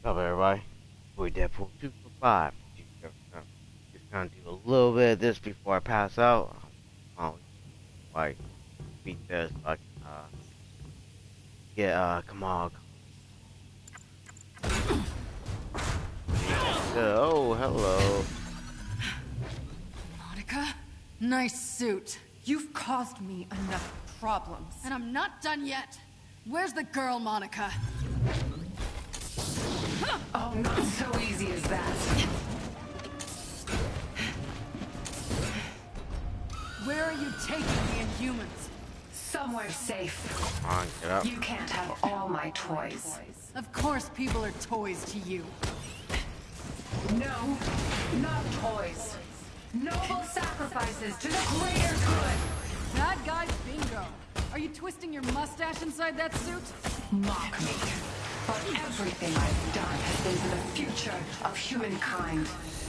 What's up, everybody? Boy, Deadpool 245. Just gonna do a little bit of this before I pass out. Like, beat this. I can, come on. Oh, hello. Monica? Nice suit. You've caused me enough problems. And I'm not done yet. Where's the girl, Monica? Oh, not so easy as that. Where are you taking the Inhumans? Somewhere safe. Come on, get up. You can't have all my toys. Of course people are toys to you. No, not toys. Noble sacrifices to the greater good. Bad guys bingo. Are you twisting your mustache inside that suit? Mock me. But everything I've done has been for the future of humankind.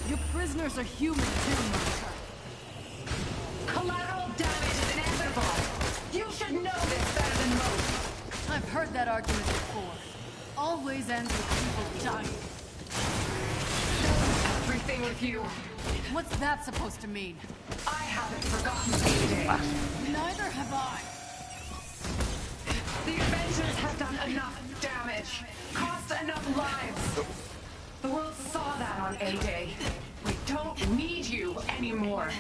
Your prisoners are human too, Monica. Collateral damage is inevitable. You should know this better than most. I've heard that argument before. Always ends with people dying. Everything with you. What's that supposed to mean? I haven't forgotten A-Day. Neither have I. The Avengers have done enough damage, cost enough lives. The world saw that on A-Day. We don't need you anymore.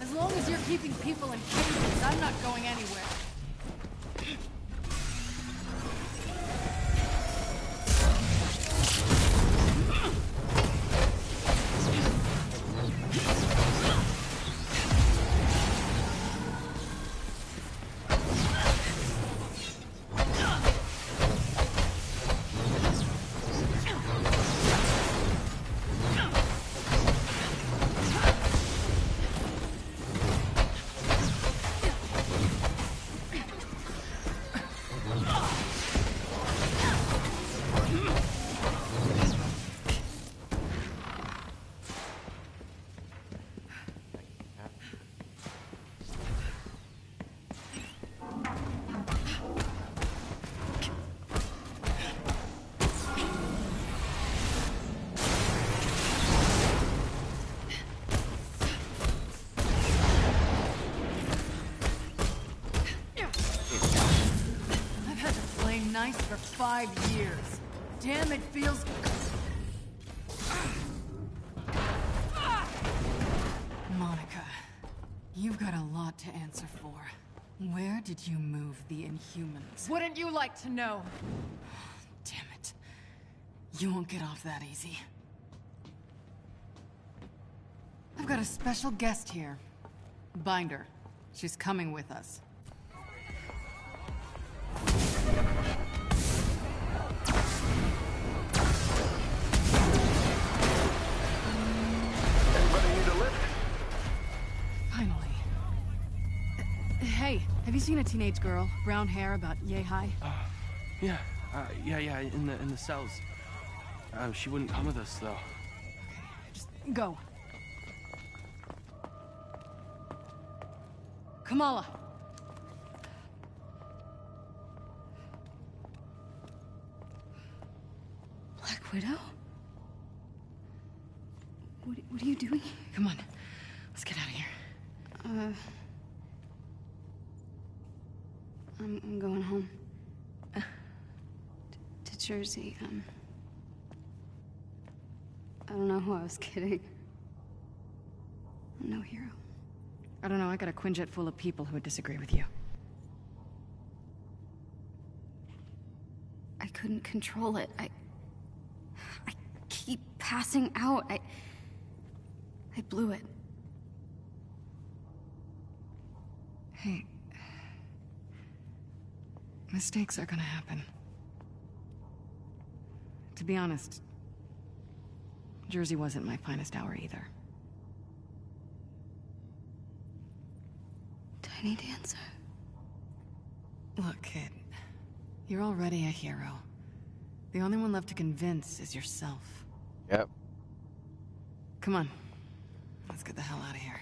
As long as you're keeping people in cages, I'm not going anywhere. Nice for 5 years. Damn, it feels... Monica, you've got a lot to answer for. Where did you move the Inhumans? Wouldn't you like to know? Damn it. You won't get off that easy. I've got a special guest here. Binder. She's coming with us. Finally. Hey, have you seen a teenage girl? Brown hair, about yay high? Yeah, in the cells. She wouldn't come with us, though. Okay, just go. Kamala. Black Widow? What are you doing? Come on, let's get out of here. I'm going home. To Jersey. I don't know who I was kidding. I'm no hero. I don't know, I got a Quinjet full of people who would disagree with you. I couldn't control it. I keep passing out. I blew it. Hey, mistakes are gonna happen. To be honest, Jersey wasn't my finest hour either. Tiny Dancer. Look, kid, you're already a hero. The only one left to convince is yourself. Yep. Come on, let's get the hell out of here.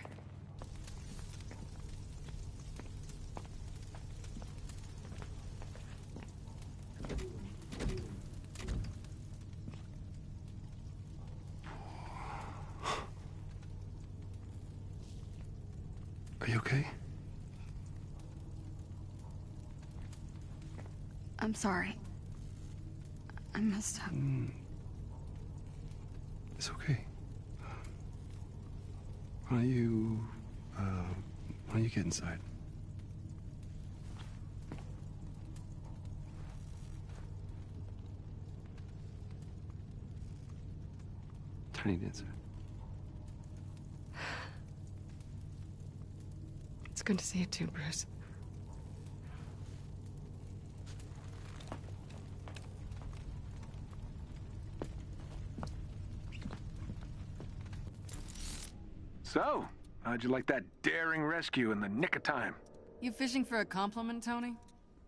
Are you okay? I'm sorry. I messed up. It's okay. Why don't you get inside? Tiny Dancer. It's good to see you too, Bruce. So, how'd you like that daring rescue in the nick of time? You fishing for a compliment, Tony?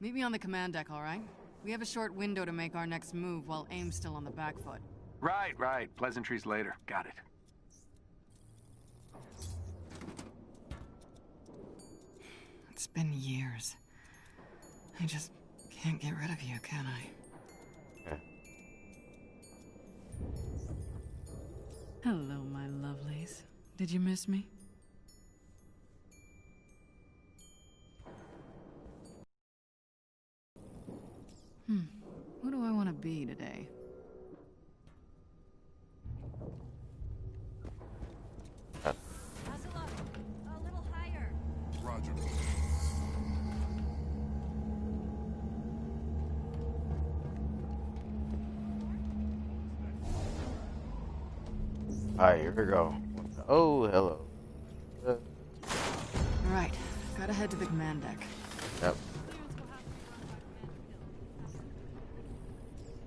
Meet me on the command deck, all right? We have a short window to make our next move while AIM's still on the back foot. Right. Pleasantries later. Got it. It's been years. I just can't get rid of you, can I? Hello, my lovelies. Did you miss me? Who do I want to be today? A little higher. Roger. Alright, here we go. Oh, hello. All right, gotta head to the command deck. Yep.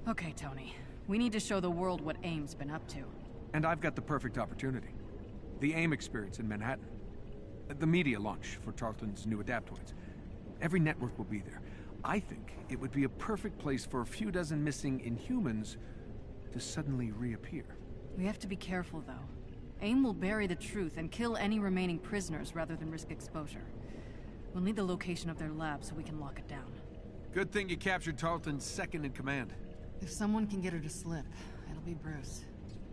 Okay, Tony. We need to show the world what AIM's been up to. And I've got the perfect opportunity. The AIM experience in Manhattan. The media launch for Tarleton's new adaptoids. Every network will be there. I think it would be a perfect place for a few dozen missing Inhumans to suddenly reappear. We have to be careful, though. AIM will bury the truth and kill any remaining prisoners rather than risk exposure. We'll need the location of their lab so we can lock it down. Good thing you captured Tarleton's second in command. If someone can get her to slip, it'll be Bruce.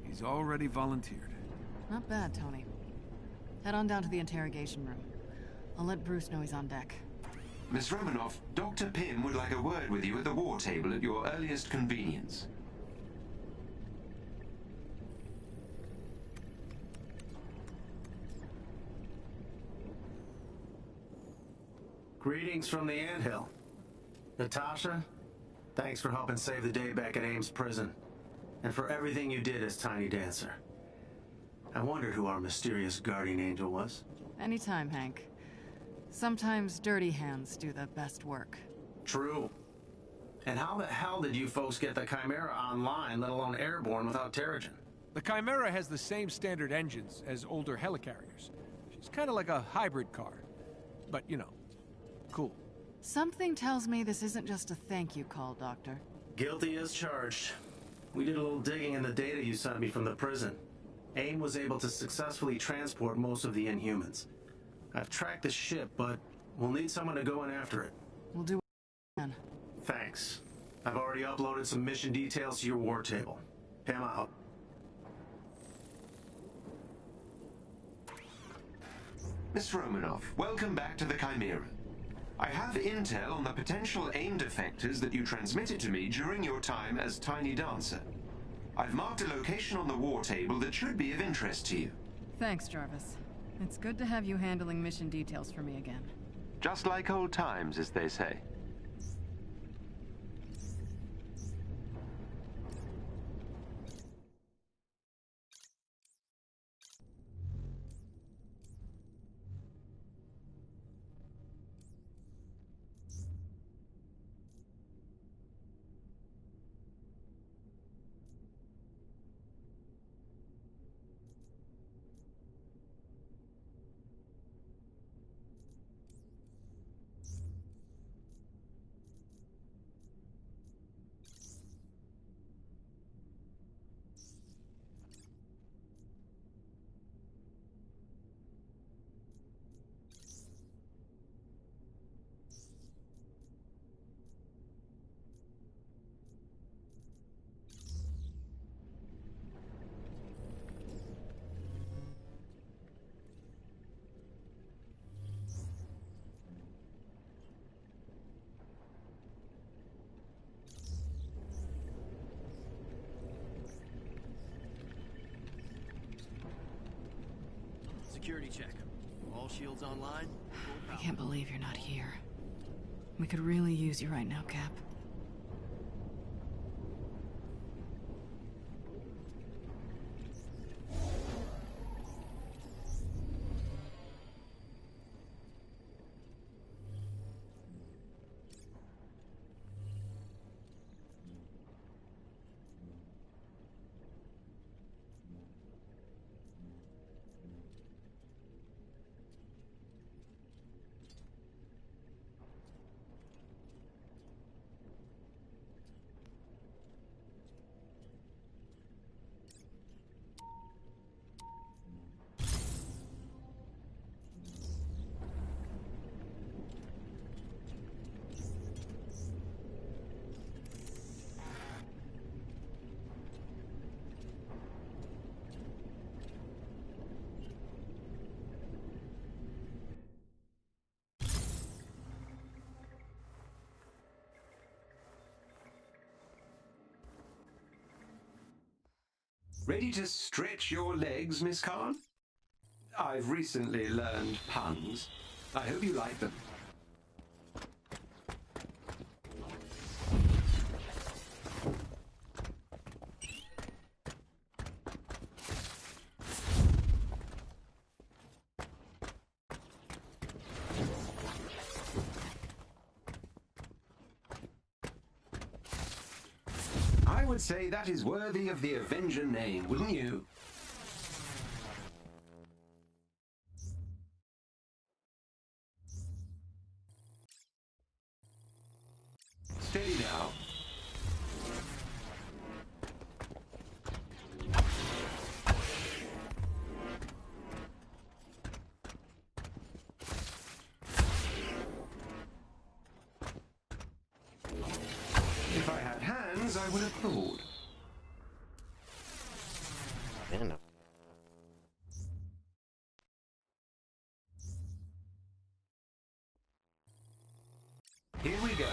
He's already volunteered. Not bad, Tony. Head on down to the interrogation room. I'll let Bruce know he's on deck. Miss Romanoff, Dr. Pym would like a word with you at the war table at your earliest convenience. Greetings from the anthill. Natasha, thanks for helping save the day back at Ames prison. And for everything you did as Tiny Dancer. I wondered who our mysterious guardian angel was. Anytime, Hank. Sometimes dirty hands do the best work. True. And how the hell did you folks get the Chimera online, let alone airborne, without Terrigen? The Chimera has the same standard engines as older helicarriers. She's kind of like a hybrid car. But, you know, cool. Something tells me this isn't just a thank you call, Doctor. Guilty as charged. We did a little digging in the data you sent me from the prison. AIM was able to successfully transport most of the Inhumans. I've tracked the ship, but we'll need someone to go in after it. We'll do what we can. Thanks. I've already uploaded some mission details to your war table. Pam out. Miss Romanoff, welcome back to the Chimera. I have intel on the potential AIM defectors that you transmitted to me during your time as Tiny Dancer. I've marked a location on the war table that should be of interest to you. Thanks, Jarvis. It's good to have you handling mission details for me again. Just like old times, as they say. security check. All shields online. I can't believe you're not here. We could really use you right now, Cap. Ready to stretch your legs, Miss Khan? I've recently learned puns. I hope you like them. I would say that is worthy of the Avenger name, wouldn't you? Steady now. If I had hands, I would have thought. Man, Here we go.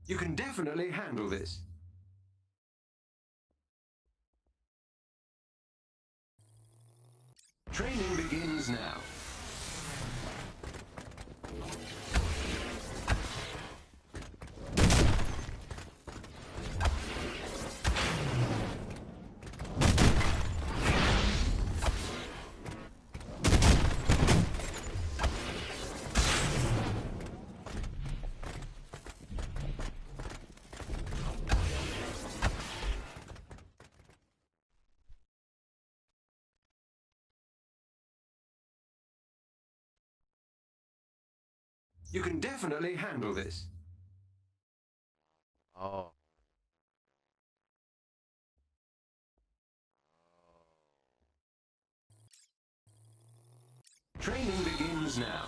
You can definitely handle this. Training begins now. You can definitely handle this. oh, Training begins now.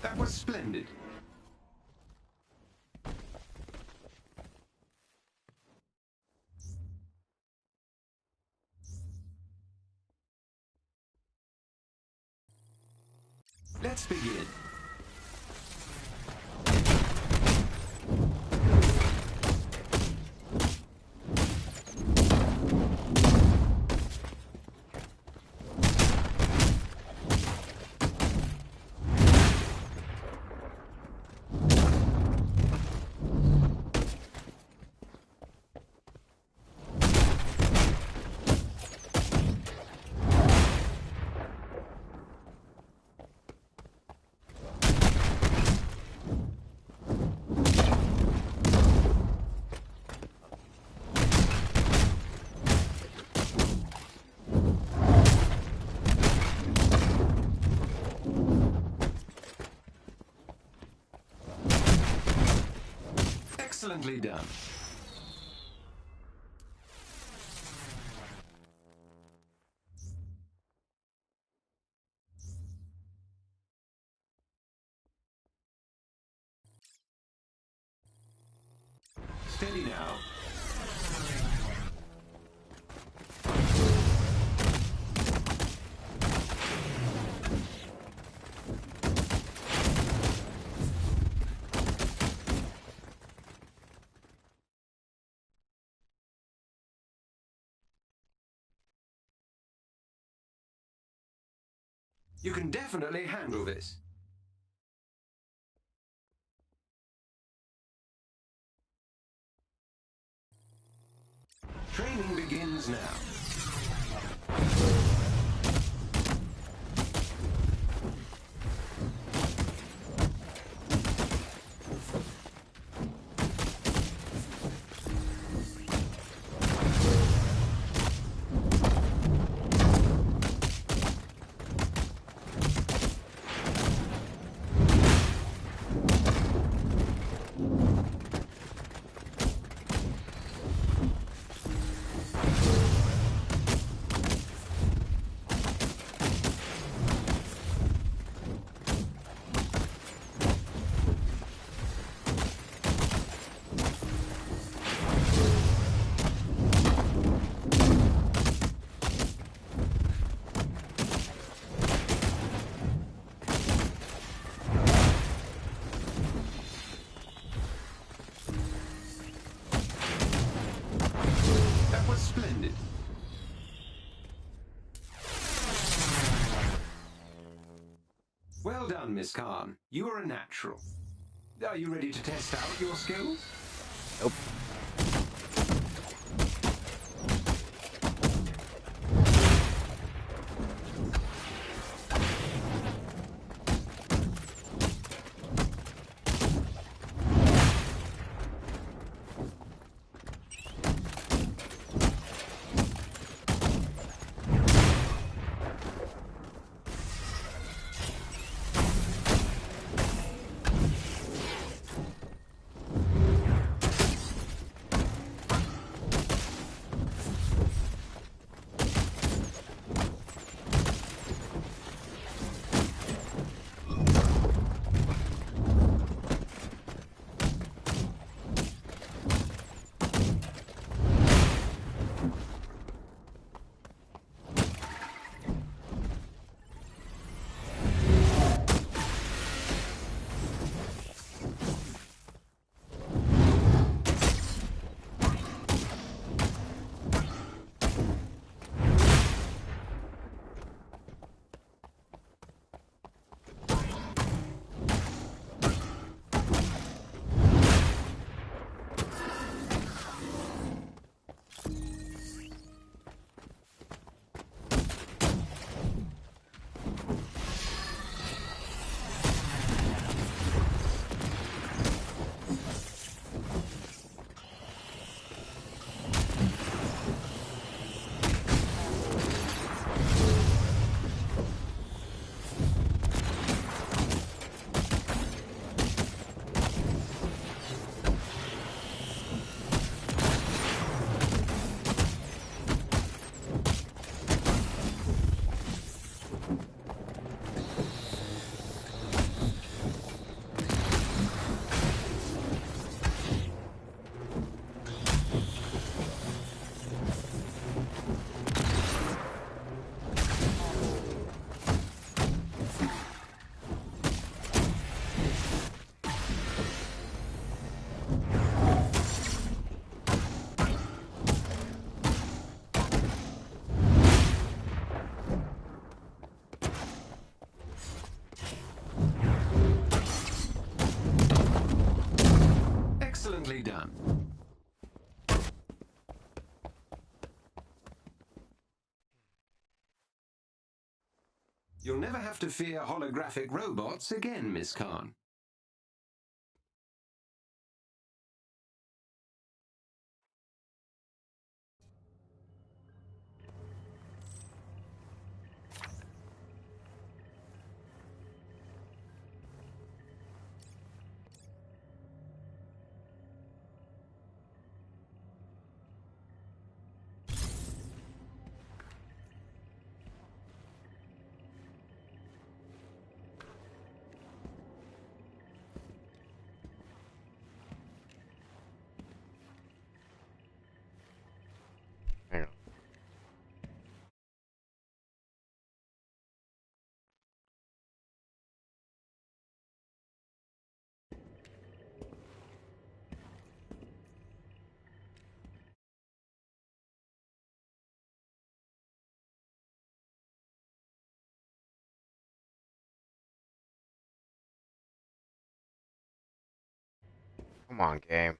That was splendid. Let's begin. Excellently done. Steady now. You can definitely handle this. Training begins now. That was splendid. Well done, Miss Khan. You are a natural. Are you ready to test out your skills? Nope. Excellently done. You'll never have to fear holographic robots again, Miss Khan. Come on, game.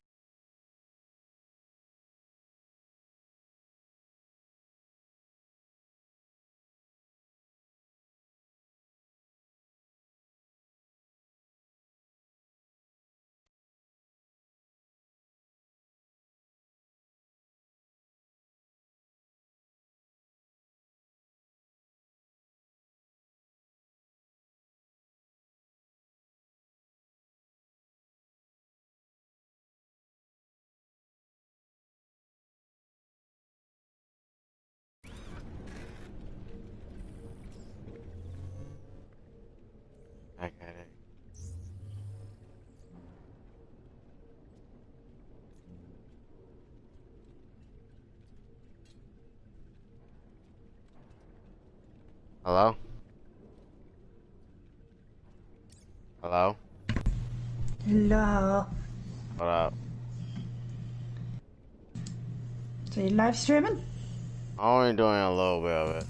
I get it. Hello? Hello? Hello. What up? So you live streaming? I'm only doing a little bit of it.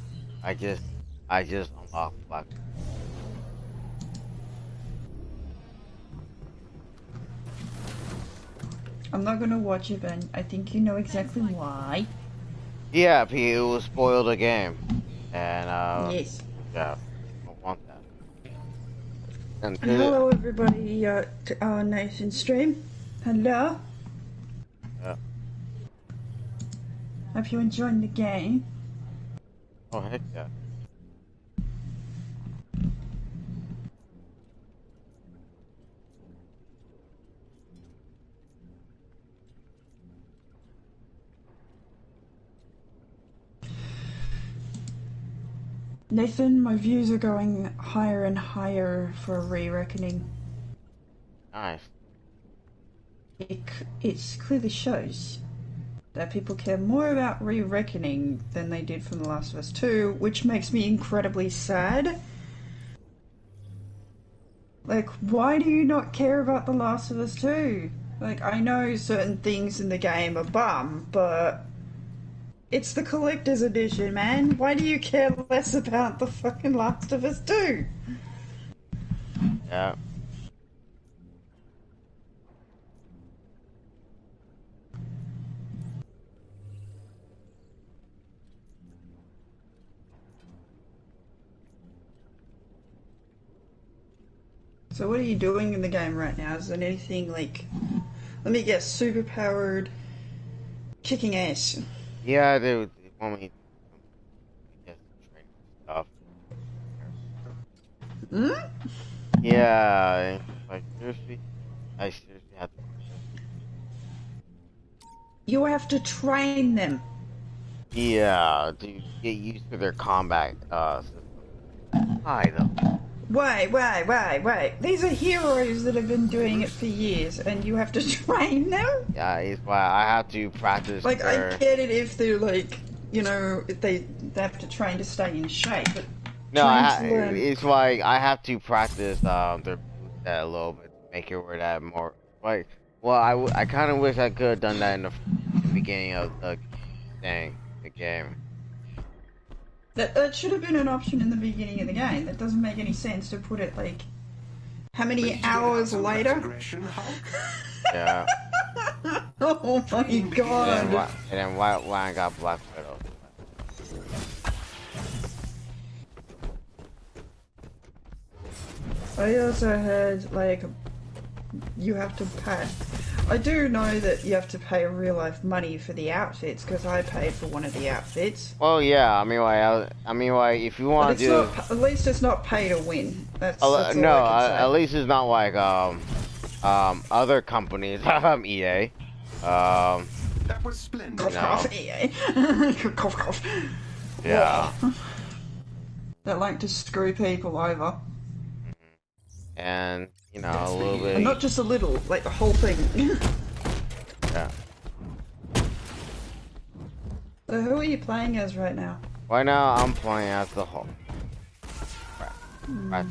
I just unlocked Black. I'm not gonna watch it, but I think you know exactly why. Yeah, P, it was spoiled a game. And, Yes. yeah, I don't want that. And And hello everybody to our Nathan stream. Hello. yeah. Hope you're enjoying the game. Oh, heck yeah. Nathan, my views are going higher and higher for Re-Reckoning. Nice. It clearly shows that people care more about Re-Reckoning than they did from The Last of Us 2, which makes me incredibly sad. Like, why do you not care about The Last of Us 2? Like, I know certain things in the game are bum, but it's the collector's edition, man. Why do you care less about the fucking Last of Us 2? Yeah. So what are you doing in the game right now? Is there anything like, let me guess, super powered, kicking ass? Yeah, they want me to get some training stuff. Hmm? Yeah, like seriously, I seriously have to. You have to train them. Yeah, to get used to their combat system. Why though? Wait. These are heroes that have been doing it for years, and you have to train them? Yeah, it's why I have to practice. Like, their... I get it if they're like, you know, if they have to train to stay in shape, but No, learn. it's like I have to practice their moveset a little bit to make it where that more like. Well, I kind of wish I could have done that in the beginning of the game. That should have been an option in the beginning of the game. That doesn't make any sense to put it like how many hours later? Yeah. Oh my god. And then why I got Black Widow? I also heard like you have to pay. I do know that you have to pay real life money for the outfits because I paid for one of the outfits. Well, yeah. I mean, like, if you want to do, at least it's not pay to win. That's no. all I can say. At least it's not like other companies, EA. That was splendid. Cough, EA. Cough. Yeah. That like to screw people over. And you know, a little bit. And not just a little, like the whole thing. Yeah. So who are you playing as right now? Right now, I'm playing as the Hulk. Right.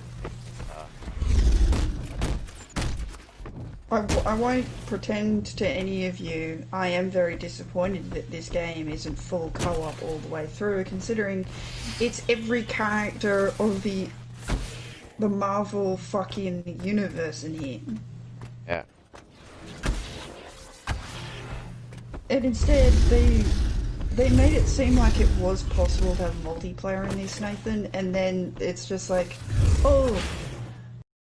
I won't pretend to any of you. I am very disappointed that this game isn't full co-op all the way through, considering it's every character of the Marvel fucking universe in here. Yeah. And instead, they made it seem like it was possible to have multiplayer in this, Nathan, and then it's just like, oh,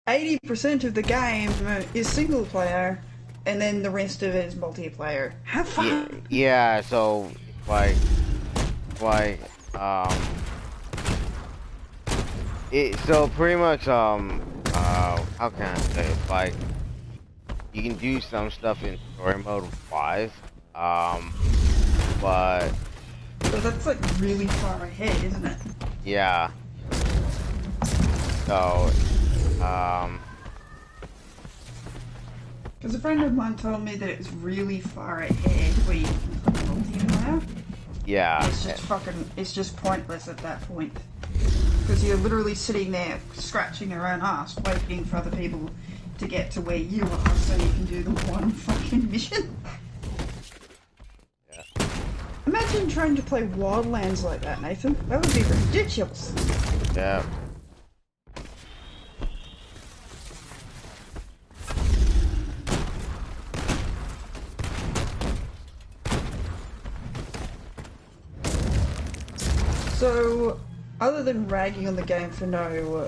80% of the game is single player, and then the rest of it is multiplayer. Have Yeah, fun! yeah. So like, so pretty much, how can I say it? Like, you can do some stuff in story mode wise, but But that's like really far ahead, isn't it? yeah. So, Because a friend of mine told me that it's really far ahead where you can put multiplayer. yeah, It's just pointless at that point. Because you're literally sitting there scratching your own ass, waiting for other people to get to where you are so you can do the one fucking mission. yeah, Imagine trying to play Wildlands like that, Nathan. That would be ridiculous. yeah. So, other than ragging on the game for no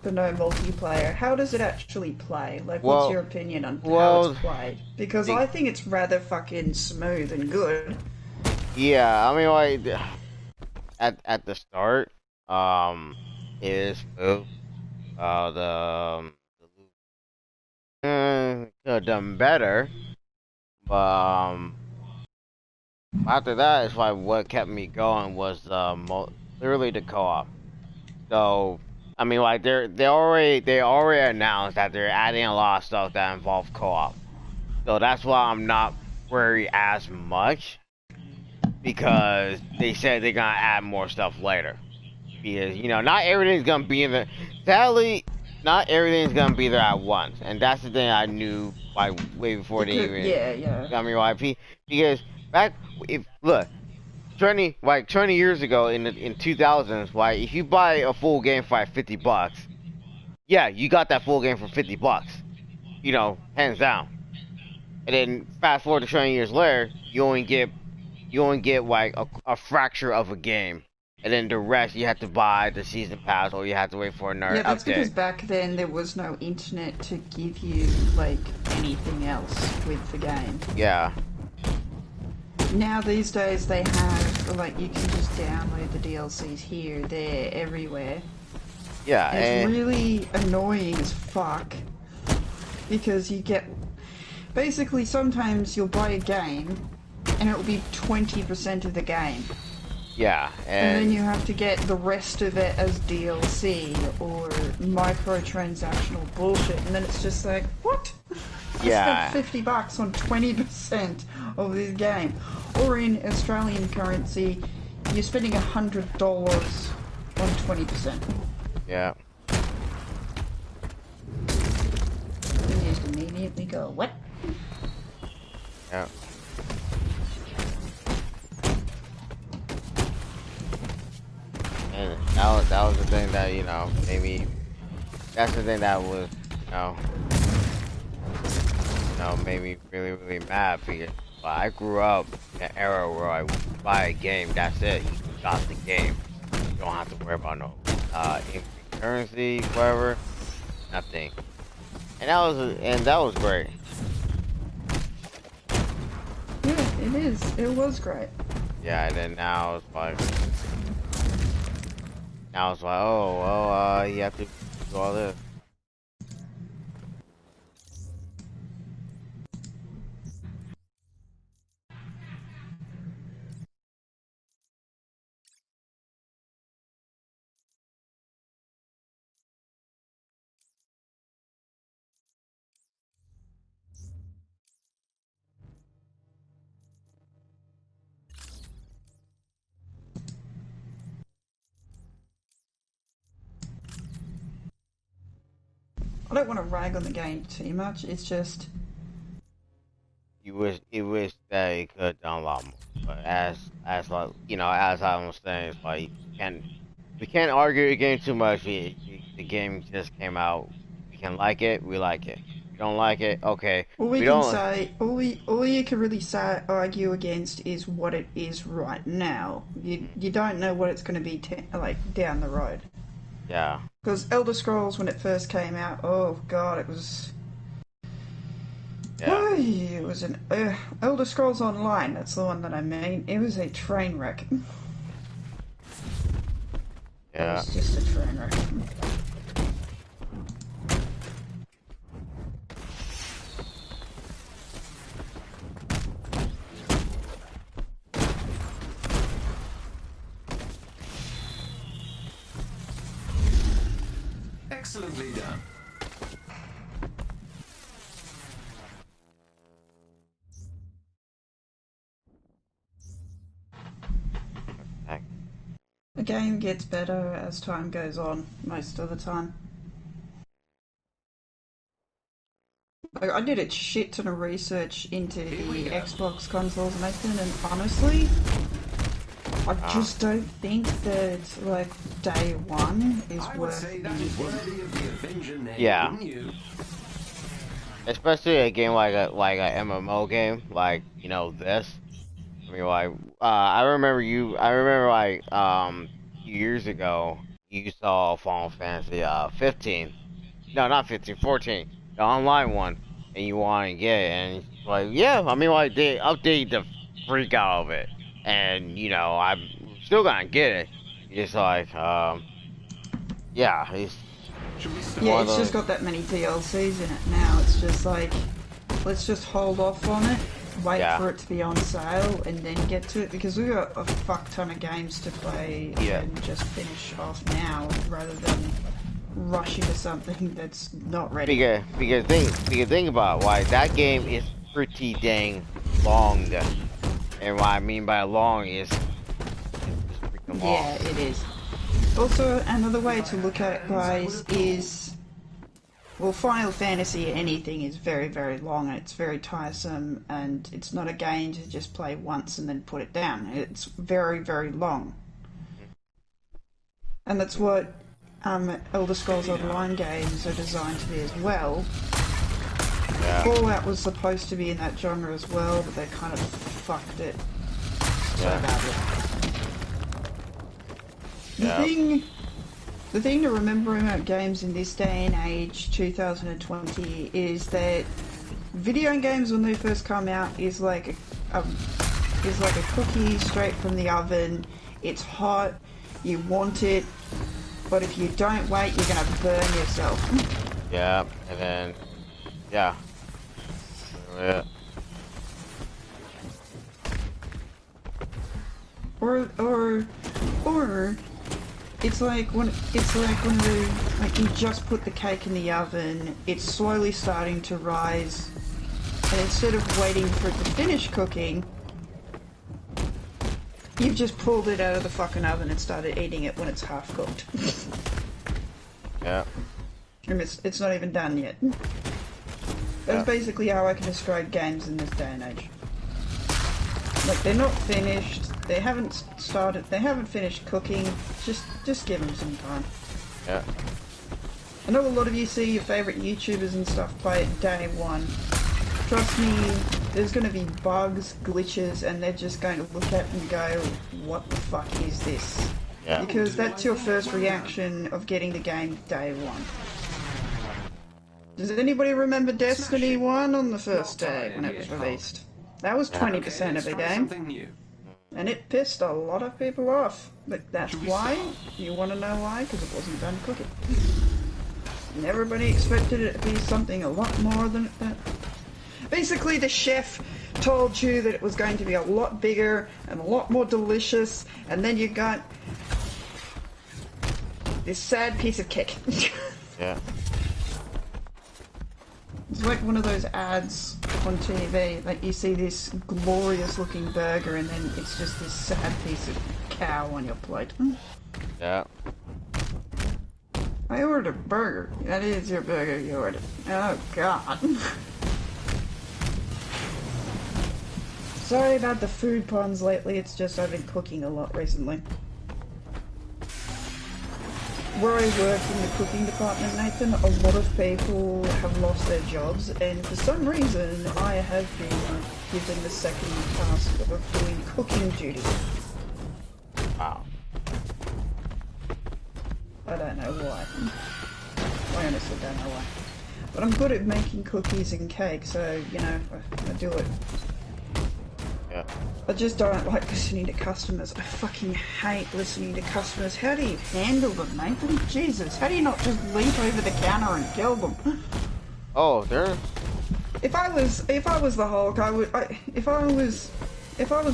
multiplayer, how does it actually play? Like, what's your opinion on how it's played? Because I think it's rather fucking smooth and good. Yeah, I mean, like, at the start, it is smooth. Could have done better, but after that, it's like what kept me going was literally the co-op. So, I mean, like they already announced that they're adding a lot of stuff that involve co-op. So that's why I'm not worried as much because they said they're gonna add more stuff later. Because not everything's gonna be in there. Sadly, not everything's gonna be there at once, and that's the thing I knew like way before they even Yeah. got me YP. Because back if look 20 years ago in 2000s, like if you buy a full game for like $50, yeah, you got that full game for $50, hands down. And then fast forward to 20 years later, you only get like a fracture of a game, and then the rest you have to buy the season pass or you have to wait for another Yeah, that's because update. back then there was no internet to give you, like, anything else with the game. Yeah, Now these days they have, like, you can just download the DLCs here, there, everywhere. yeah, And it's and really annoying as fuck. Because you get... Basically, sometimes you'll buy a game, and it will be 20% of the game. yeah, And then and you have to get the rest of it as DLC or microtransactional bullshit, and then it's just like, what? I yeah, spent $50 on 20% of this game. Or in Australian currency, you're spending $100 on 20%. yeah, And you just immediately go, what? yeah. And that was the thing that maybe that's the thing that was you know made me really really mad because I grew up in an era where I would buy a game, that's it, you got the game, you don't have to worry about no in currency, whatever, nothing, and that was great. Yeah, it is. It was great. Yeah, and then now it's like, oh well, you have to do all this. I don't want to rag on the game too much, it's just... You wish that it could have done a lot more. But as like as I was saying, it's like we can't argue the game too much. The game just came out. We can like it, we like it. You don't like it? Okay. All we We can don't. say, all you can really say, argue against is what it is right now. You don't know what it's going to be like down the road. Yeah. Because Elder Scrolls, when it first came out, oh god, it was. Yeah. It was an Elder Scrolls Online. That's the one that I mean. It was a train wreck. It Yeah. was just a train wreck. Excellently done. The game gets better as time goes on, most of the time. Like, I did a shit ton of research into the Xbox consoles and everything, and honestly, I just don't think that, like, day one is worth anything. Yeah. Especially a game like a MMO game, like, you know, this. I mean, like, I remember like years ago you saw Final Fantasy 15. No, not 15, 14, the online one, and you want to get it, and it's like, yeah, I mean, like, they update the freak out of it, and you know, I'm still gonna get it. It's like, yeah, it's Yeah, one of it's just those. got that many DLCs in it now. It's just like, let's just hold off on it, wait Yeah. for it to be on sale, and then get to it, because we've got a fuck ton of games to play Yeah. and just finish off now, rather than rush into something that's not ready. Because think about it, like that game is pretty dang long, and what I mean by long is it's freaking long. Yeah, it is. Also, another way to look at it, guys, is... Well, Final Fantasy anything is very, very long, and it's very tiresome, and it's not a game to just play once and then put it down. It's very, very long. And that's what Elder Scrolls Online games are designed to be as well. Yeah. Fallout was supposed to be in that genre as well, but they kind of fucked it so Yeah. badly. Yeah. The thing to remember about games in this day and age, 2020, is that video games when they first come out is like a cookie straight from the oven. It's hot, you want it, but if you don't wait, you're gonna burn yourself. Yeah, and then yeah. Yeah. Or it's like when you just put the cake in the oven, it's slowly starting to rise, and instead of waiting for it to finish cooking, you've just pulled it out of the fucking oven and started eating it when it's half cooked. Yeah. And it's not even done yet. That's basically how I can describe games in this day and age. Like, they're not finished, they haven't finished cooking, just give them some time. Yeah. I know a lot of you see your favourite YouTubers and stuff play it day one. Trust me, there's going to be bugs, glitches, and they're just going to look at it and go, what the fuck is this? Yeah. Because that's your first reaction of getting the game day one. Does anybody remember Destiny 1 on the first day when it was released? That was 20% of the game. And it pissed a lot of people off. But that's why? You want to know why? Because it wasn't done cooking. And everybody expected it to be something a lot more than that. Basically, the chef told you that it was going to be a lot bigger and a lot more delicious, and then you got this sad piece of cake. Yeah. It's like one of those ads on TV, like you see this glorious looking burger and then it's just this sad piece of cow on your plate. Yeah. I ordered a burger. That is your burger you ordered. Oh god. Sorry about the food puns lately, it's just I've been cooking a lot recently. where I work in the cooking department, Nathan, a lot of people have lost their jobs, and for some reason, I have been given the second task of doing cooking duty. Wow. I don't know why. I honestly don't know why. But I'm good at making cookies and cake, so, you know, I do it. Yeah. I just don't like listening to customers. I fucking hate listening to customers. How do you handle them, Nathan? Jesus, how do you not just leap over the counter and kill them? Oh, they're... If I was the Hulk, if I was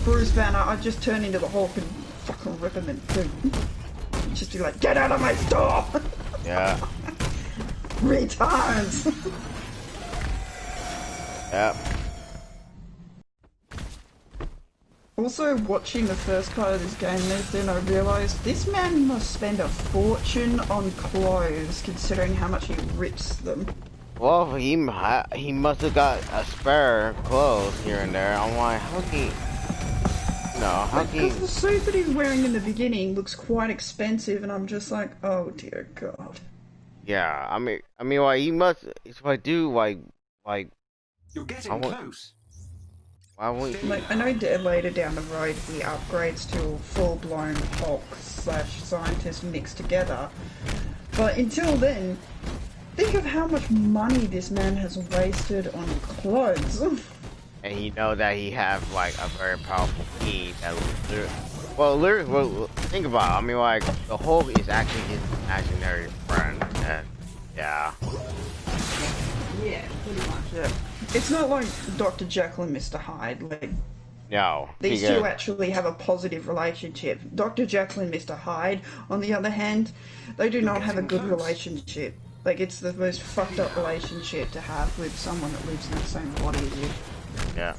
Bruce Banner, I'd just turn into the Hulk and fucking rip him in two. Just be like, get out of my store! Yeah. Retards! Yep. Also, watching the first part of this game, Nathan, I realised this man must spend a fortune on clothes, considering how much he rips them. Well, he must have got a spare clothes here and there. I'm like, how can he... No, how can he... Because the suit that he's wearing in the beginning looks quite expensive, and I'm just like, oh dear God. Yeah, I mean, like, he must... If I do, like... You're getting close. Why won't Like, I know later down the road he upgrades to a full-blown Hulk/scientist mixed together, but until then, think of how much money this man has wasted on clothes. And you know that he have, like, a very powerful key that... Well, think about it. I mean, like, the Hulk is actually his imaginary friend, and... Yeah. Yeah, pretty much, yeah. It's not like Dr. Jekyll and Mr. Hyde, like... No. These two actually have a positive relationship. Dr. Jekyll and Mr. Hyde, on the other hand, they do not have a good relationship. Like, it's the most fucked up relationship to have with someone that lives in the same body as you. Yeah.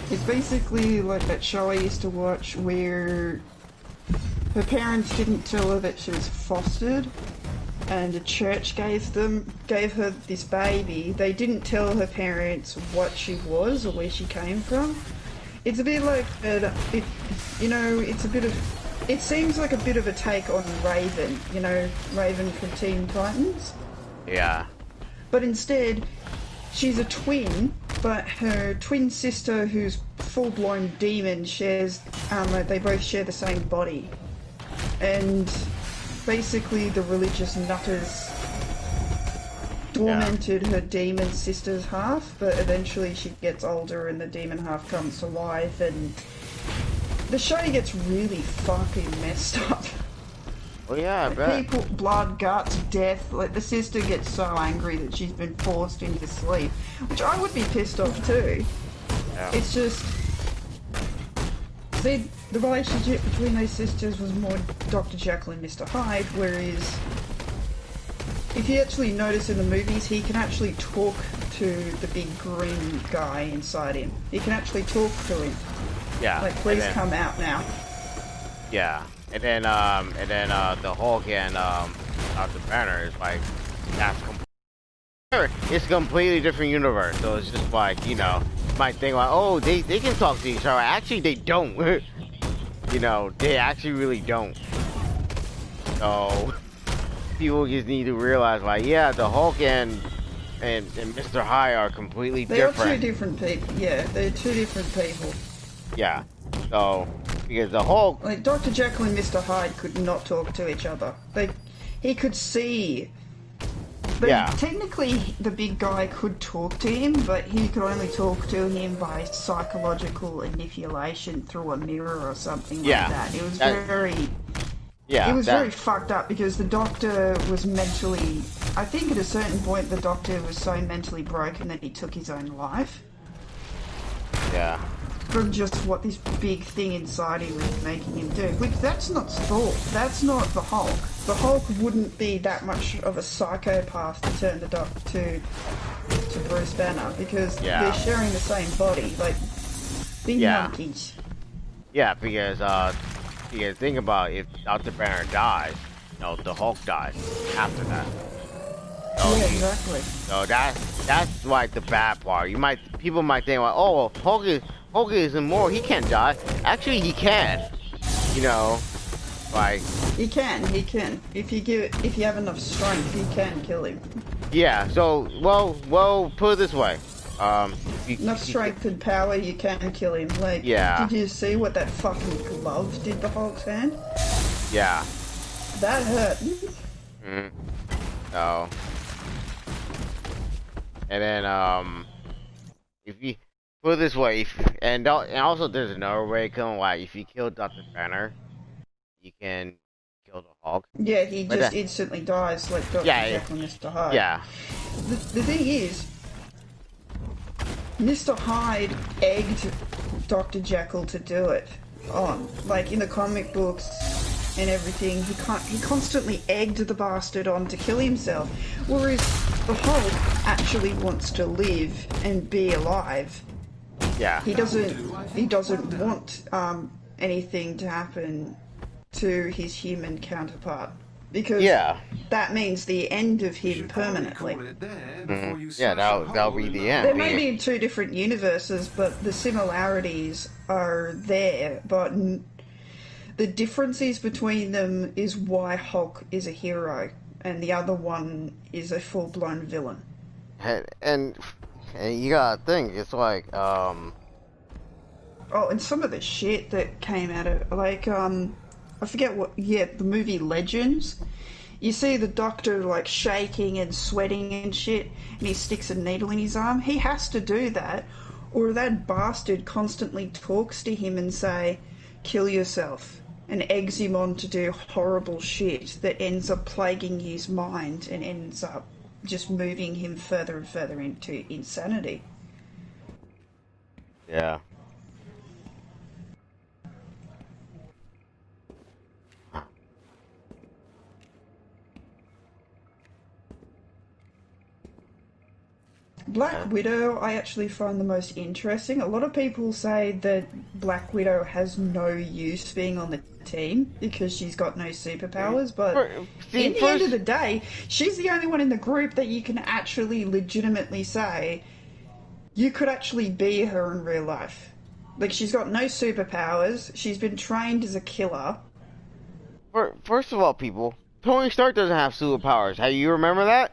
It's basically like that show I used to watch where her parents didn't tell her that she was fostered, and the church gave her this baby. They didn't tell her parents what she was or where she came from. It's a bit like it seems like a bit of a take on Raven, you know, Raven from Teen Titans. Yeah. But instead, she's a twin, but her twin sister, who's full-blown demon, they both share the same body. And basically the religious nutters tormented her demon sister's half, but eventually she gets older and the demon half comes to life, and the show gets really fucking messed up. Well, yeah, I bet. People, blood, guts, death. Like, the sister gets so angry that she's been forced into sleep, which I would be pissed off too. Yeah. It's just... See, the relationship between those sisters was more Dr. Jekyll and Mr. Hyde, whereas if you actually notice in the movies, he can actually talk to the big green guy inside him. He can actually talk to him. Yeah. Like, please come out now. Yeah. And then the Hulk and Dr. Banner is like, it's a completely different universe. So it's just like, you know, you might think like, oh, they can talk to each other. Actually, they don't. You know, they actually really don't. So people just need to realize, like, yeah, the Hulk and Mr. Hyde are completely different. They're two different people. Yeah, they're two different people. Yeah. So, because the Hulk... Like, Dr. Jekyll and Mr. Hyde could not talk to each other. He could see. But yeah. Technically, the big guy could talk to him, but he could only talk to him by psychological manipulation through a mirror or something like that. It was very... Yeah, it was very fucked up because the doctor was mentally... I think at a certain point the doctor was so mentally broken that he took his own life. Yeah. From just what this big thing inside him was making him do. Which, that's not Thor. That's not the Hulk. The Hulk wouldn't be that much of a psychopath to turn the to Bruce Banner because they're sharing the same body. Like, be monkeys. Yeah, because think about it, if Dr. Banner dies, you know, the Hulk dies after that. So yeah, exactly. So that's like the bad part. People might think like, oh, well, Hulk is immortal. He can't die. Actually, he can. You know, like He can. If you have enough strength, you can kill him. yeah. So well, put it this way. Enough If you, strength and power, you can kill him. Like, yeah, did you see what that fucking glove did to Hulk's hand? yeah. That hurt. Mm. So, and then if you put it this way, and also there's another way killing. Like if you kill Dr. Banner, you can kill the Hulk. Yeah, he But just instantly dies like Dr. yeah, Jekyll and Mr. Hyde. yeah, The thing is, Mr. Hyde egged Dr. Jekyll to do it on. Like in the comic books and everything, he constantly egged the bastard on to kill himself. Whereas the Hulk actually wants to live and be alive. yeah. He doesn't want anything to happen to his human counterpart. Because that means the end of him permanently. Yeah, that'll be the end. There may be in two different universes, but the similarities are there. But the differences between them is why Hulk is a hero and the other one is a full-blown villain. And you gotta think, it's like Oh, and some of the shit that came out of I forget what. Yeah, the movie Legends. You see the Doctor like shaking and sweating and shit, and he sticks a needle in his arm. He has to do that, or that bastard constantly talks to him and say, "Kill yourself," and eggs him on to do horrible shit that ends up plaguing his mind and ends up just moving him further and further into insanity. yeah. Black Widow, I actually find the most interesting. A lot of people say that Black Widow has no use being on the team because she's got no superpowers, but in the end of the day, she's the only one in the group that you can actually legitimately say you could actually be her in real life. Like, she's got no superpowers, she's been trained as a killer. First of all, people, Tony Stark doesn't have superpowers. How you remember that?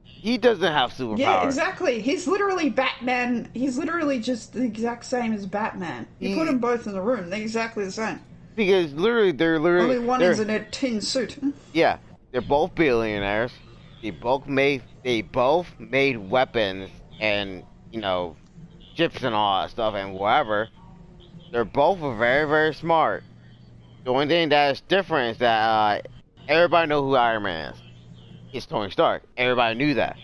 He doesn't have superpowers. Yeah, exactly. He's literally Batman. He's literally just the exact same as Batman. You put them both in the room, they're exactly the same. Because they're only one is in a tin suit. Yeah, they're both billionaires. They both made weapons and ships and all that stuff and whatever. They're both very, very smart. The only thing that is different is that everybody knows who Iron Man is. It's Tony Stark. Everybody knew that.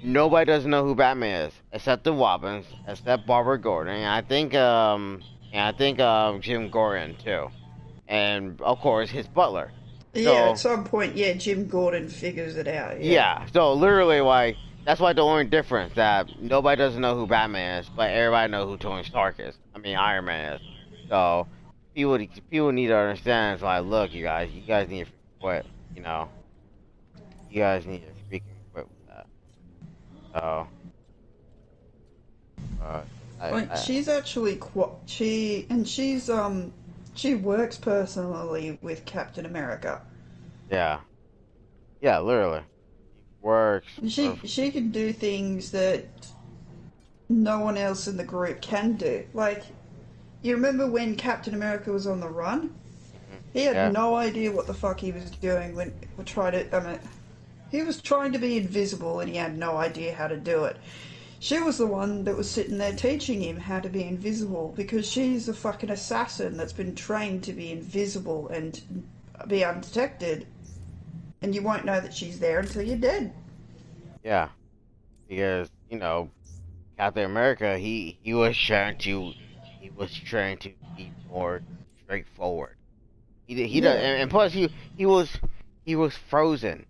Nobody doesn't know who Batman is, except the Robins, except Barbara Gordon, and I think Jim Gordon too, and of course his butler. Yeah, at some point, Jim Gordon figures it out. Yeah. So literally, that's why the only difference that nobody doesn't know who Batman is, but everybody knows who Tony Stark is. I mean Iron Man is. So people need to understand. It's like, look, you guys need to quit. You guys need to freaking quit with that. So, she's actually she works personally with Captain America. Yeah, literally, she works. She can do things that no one else in the group can do. Like, you remember when Captain America was on the run? He had no idea what the fuck he was doing when we tried it. He was trying to be invisible and he had no idea how to do it. She was the one that was sitting there teaching him how to be invisible because she's a fucking assassin that's been trained to be invisible and be undetected. And you won't know that she's there until you're dead. Yeah. Because, Captain America, he was trying to be more straightforward. He does, and plus he was frozen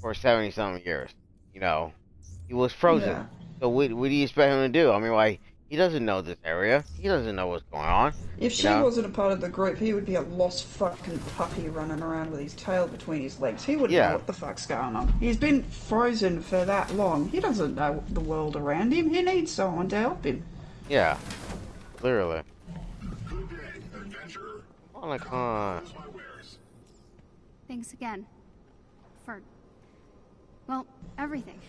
for 70-something years. He was frozen. Yeah. So what do you expect him to do? I mean, he doesn't know this area. He doesn't know what's going on. If she wasn't a part of the group, he would be a lost fucking puppy running around with his tail between his legs. He wouldn't know what the fuck's going on. He's been frozen for that long. He doesn't know the world around him. He needs someone to help him. Yeah, literally. Monica. Thanks again. For, well, everything.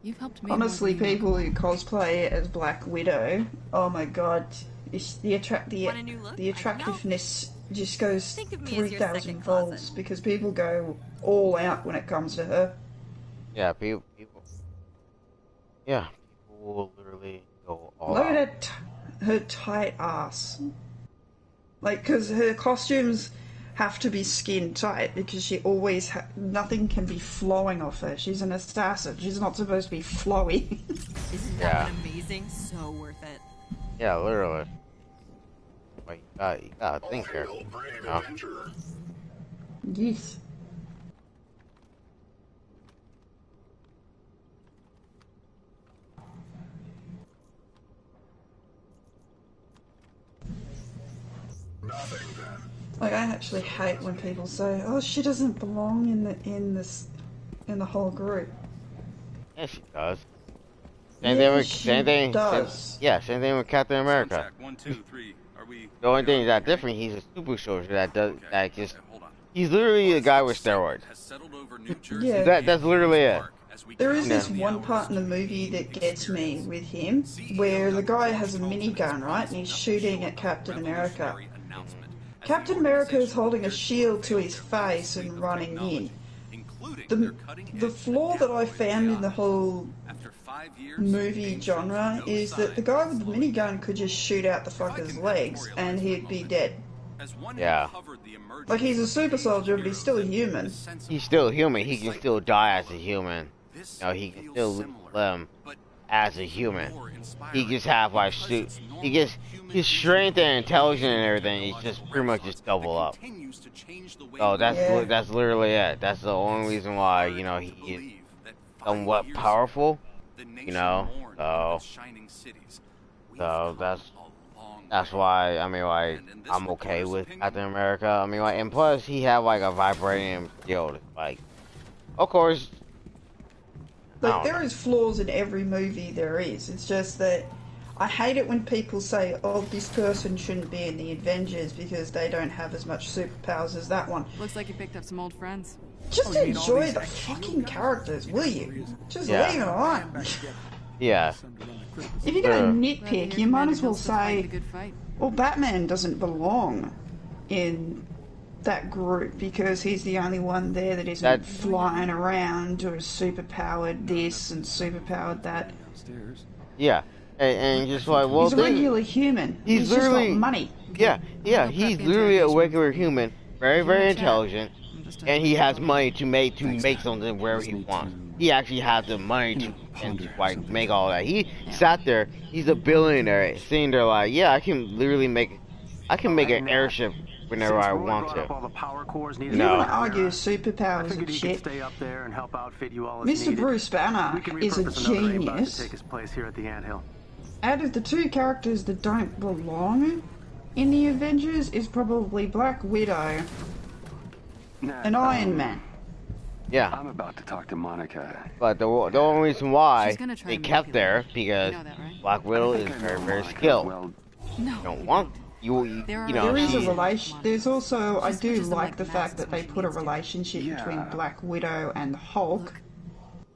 You've helped me. Honestly, more than you know. people who cosplay as Black Widow, oh my god, Want a new look? the attractiveness just goes Think of me as your 3,000 second volts closet. because people go all out when it comes to her. Yeah, people. Yeah, people will literally go all Look out. at her tight ass. Like, because her costumes have to be skin tight because she always nothing can be flowing off her. She's an assassin. She's not supposed to be flowy. Isn't Yeah. that amazing? So worth it. Yeah, literally. Like, you gotta think here. You know? Yes. Like, I actually hate when people say, "Oh, she doesn't belong in the whole group." Yeah, she does. She does. Same thing with Captain America. Contact 1, 2, 3. Are we? The only thing that's different, he's a super soldier that just. He's literally a guy with steroids. Has settled over New Jersey. Yeah. That's literally it. There is this one part in the movie that gets me with him, where the guy has a minigun, right, and he's shooting at Captain America. Captain America is holding a shield to his face and running in. The flaw that I found in the whole movie genre is that the guy with the minigun could just shoot out the fucker's legs and he'd be dead. Yeah. Like, he's a super soldier, but he's still a human. He's still human. He can still die as a human. You know, he can still live as a human. He just have like he gets his strength and intelligence and everything. He's just pretty much just double up. So that's literally it. That's the only reason why, you know, he is somewhat powerful. You know, so that's why, I mean, like, I'm okay with Captain America. I mean, like, and plus he had like a vibranium shield. Like, of course. Like, there is flaws in every movie there is. It's just that I hate it when people say, "Oh, this person shouldn't be in the Avengers because they don't have as much superpowers as that one." Looks like you picked up some old friends. Just enjoy the fucking characters, will you? Just leave it alone. Yeah. If you're gonna nitpick, you might as well A say, good fight. "Well, Batman doesn't belong in that group because he's the only one there that isn't flying around or superpowered this and superpowered that." Yeah. And just like, well, he's a regular human. He's literally just got money. Yeah, he's literally a regular human, very, very intelligent, and he has money to make something wherever he wants. He actually has the money to like make all that. He sat there. He's a billionaire, sitting there like, yeah, I can literally make an airship whenever I want to. You're gonna argue superpowers and shit. Mr. Bruce Banner is a genius. Out of the two characters that don't belong in the Avengers is probably Black Widow and Iron Man. Yeah. I'm about to talk to Monica. But the only reason why they kept there because Black Widow is very, very skilled. You don't want you know. There is a relation. There's also, I do like the fact that they put a relationship between Black Widow and Hulk.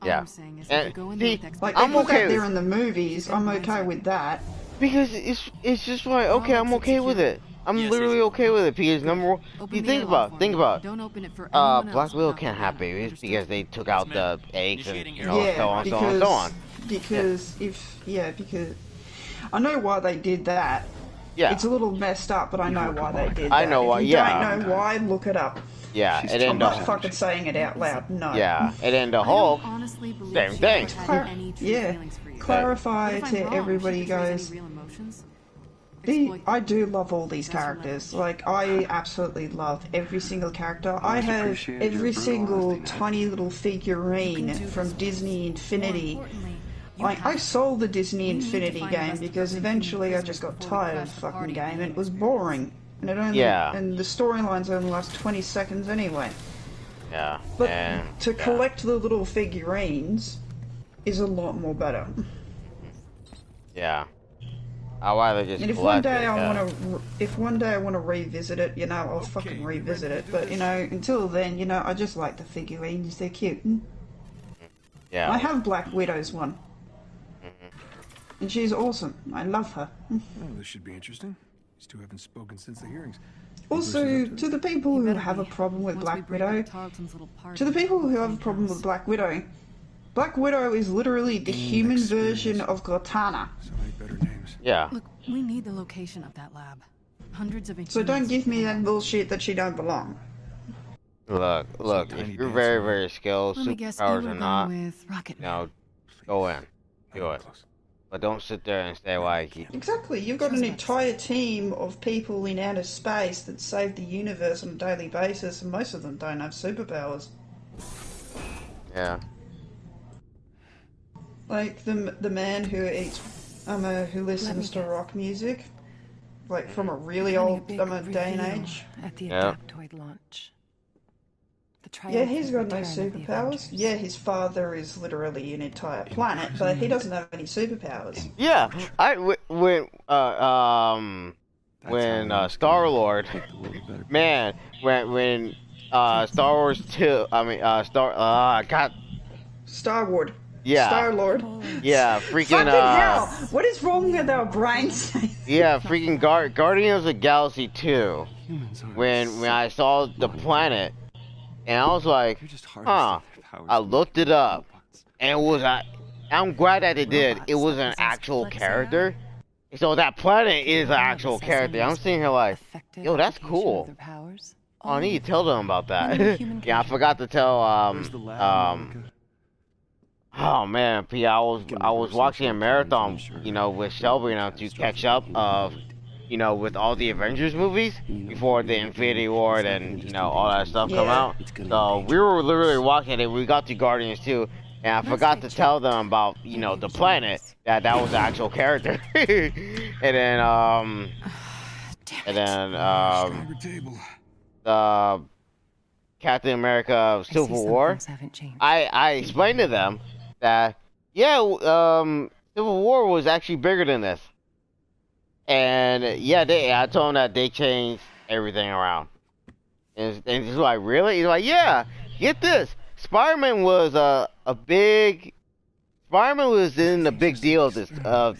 Yeah. And see, like, I'm okay there in the movies. I'm okay with that because it's just like, okay, I'm okay with it. I'm literally okay with it because number one, you think about Black Widow can't have babies because they took out the eggs and so on, so on, so on. Because because I know why they did that. Yeah. It's a little messed up, but I know why they did that. I know why. If you don't know why, look it up. Yeah, and then I'm not fucking saying it out loud. No. Yeah, and then the Hulk, same thing. Clarify to everybody, guys. I do love all these characters. Like, I absolutely love every single character. I have every single tiny little figurine from Disney Infinity. Like, I sold the Disney Infinity game because eventually I just got tired of the fucking game and it was boring. And it only and the storylines only last 20 seconds anyway. Yeah. But to collect the little figurines is a lot more better. Yeah. I'd rather just And if collect one day it. I Yeah. if one day I want to revisit it, you know, I'll fucking revisit it. But you know, until then, you know, I just like the figurines. They're cute. Yeah. I have Black Widow's one, and she's awesome. I love her. Oh, this should be interesting. These two haven't spoken since the hearings. Also, to the people who have a problem with Black Widow, to the people who have a problem with Black Widow, Black Widow is literally the human version of Cortana. So many better names. Yeah. Look, we need the location of that lab. Hundreds of So don't give me that bullshit that she don't belong. Look. If you're very, very skilled, superpowers or not, go in, do it. But don't sit there and say like. Exactly, you've got an entire team of people in outer space that save the universe on a daily basis, and most of them don't have superpowers. Yeah. Like the man who eats, who listens to rock music, like from a really old day and age. At the Yeah. Adaptoid launch. Yeah, he's got no superpowers. Yeah, his father is literally an entire planet, but he doesn't have any superpowers. Yeah. When Star-Lord, man, when Star Wars 2, Star-Lord. Yeah. Star-Lord. Yeah, freaking, Fucking hell! What is wrong with our brains? yeah, freaking Guardians of the Galaxy 2, when I saw the planet, and I was like, huh, I looked it up, and it was, I'm glad that it did, it was an actual character, so that planet is an actual character. I'm sitting here like, yo, that's cool. Oh, I need to tell them about that. Yeah, I forgot to tell, oh man, P, I was watching a marathon, you know, with Shelby and to catch up of, you know, with all the Avengers movies before the Infinity War and, you know, all that stuff come out. So we were literally watching it. We got to Guardians too, and I forgot to tell them about, you know, the planet that was the actual character. and then the Captain America Civil War. I explained to them that Civil War was actually bigger than this. And yeah, I told him that they changed everything around. And he's like, really? He's like, yeah, get this. Spider-Man was Spider-Man was in the big deal of this of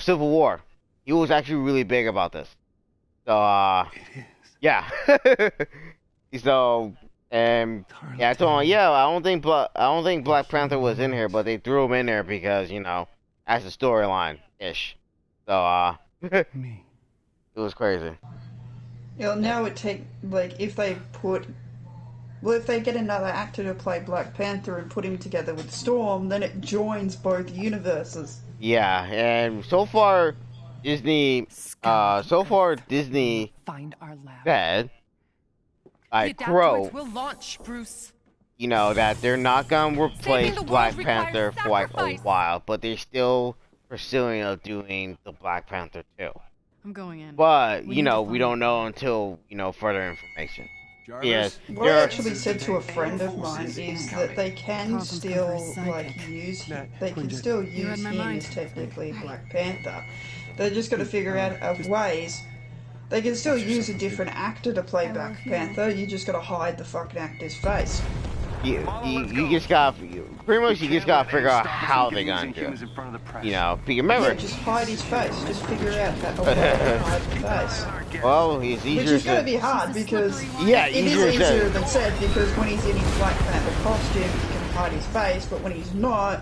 Civil War. He was actually really big about this. So yeah. So I told him, yeah, I don't think Black Panther was in here, but they threw him in there because, you know, as a storyline ish. So it was crazy. Yeah, now it take if they get another actor to play Black Panther and put him together with Storm, then it joins both universes. Yeah, and so far Disney Find our lab. said, The Crow, Adaptoids will launch, Bruce. you know, that they're not gonna replace Black Panther for like a while, but they're still pursuing of doing the Black Panther 2. I'm going in. But, you know, we don't know until, you know, further information. Yes. What I actually said to a friend of mine is that they can still use him as technically Black Panther. They just got to figure out ways. They can still use a different actor to play Black Panther. You just got to hide the fucking actor's face. You just gotta figure out how they're gonna do it. You know, remember. Yeah, just hide his face. Just figure out a way to hide the face. Well, it's easier. Which is going to be hard because it is easier than said, because when he's in his Black Panther costume, he can hide his face, but when he's not,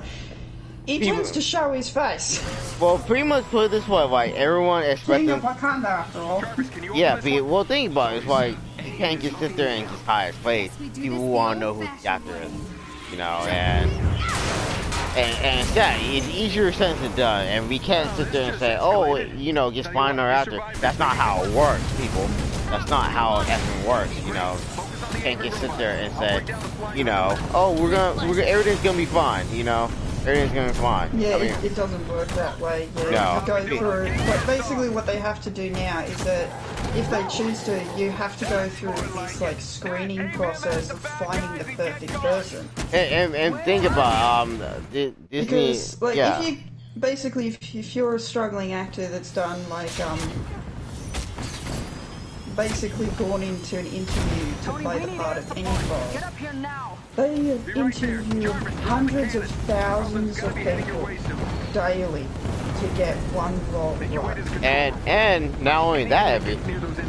he tends to show his face. Well, pretty much put it this way, like everyone expecting. King of Wakanda, after all. Yeah, well, think about it. It's like you can't just sit there and just hide his face. People want to know who the actor is, you know, and it's easier said than done. And we can't sit there and say, oh, you know, just find our actor. That's not how it works, people. That's not how it effing works, you know. You can't just sit there and say, you know, oh, everything's gonna be fine, you know. Everything's gonna be fine. Yeah, it doesn't work that way. Yeah. No. You go through. But basically, what they have to do now is that if they choose to, you have to go through this screening process of finding the perfect person. And think about Disney. Because basically, if you're a struggling actor that's done like basically gone into an interview to play the part of any role, they interview hundreds of thousands of people daily to get one role right. And not only that,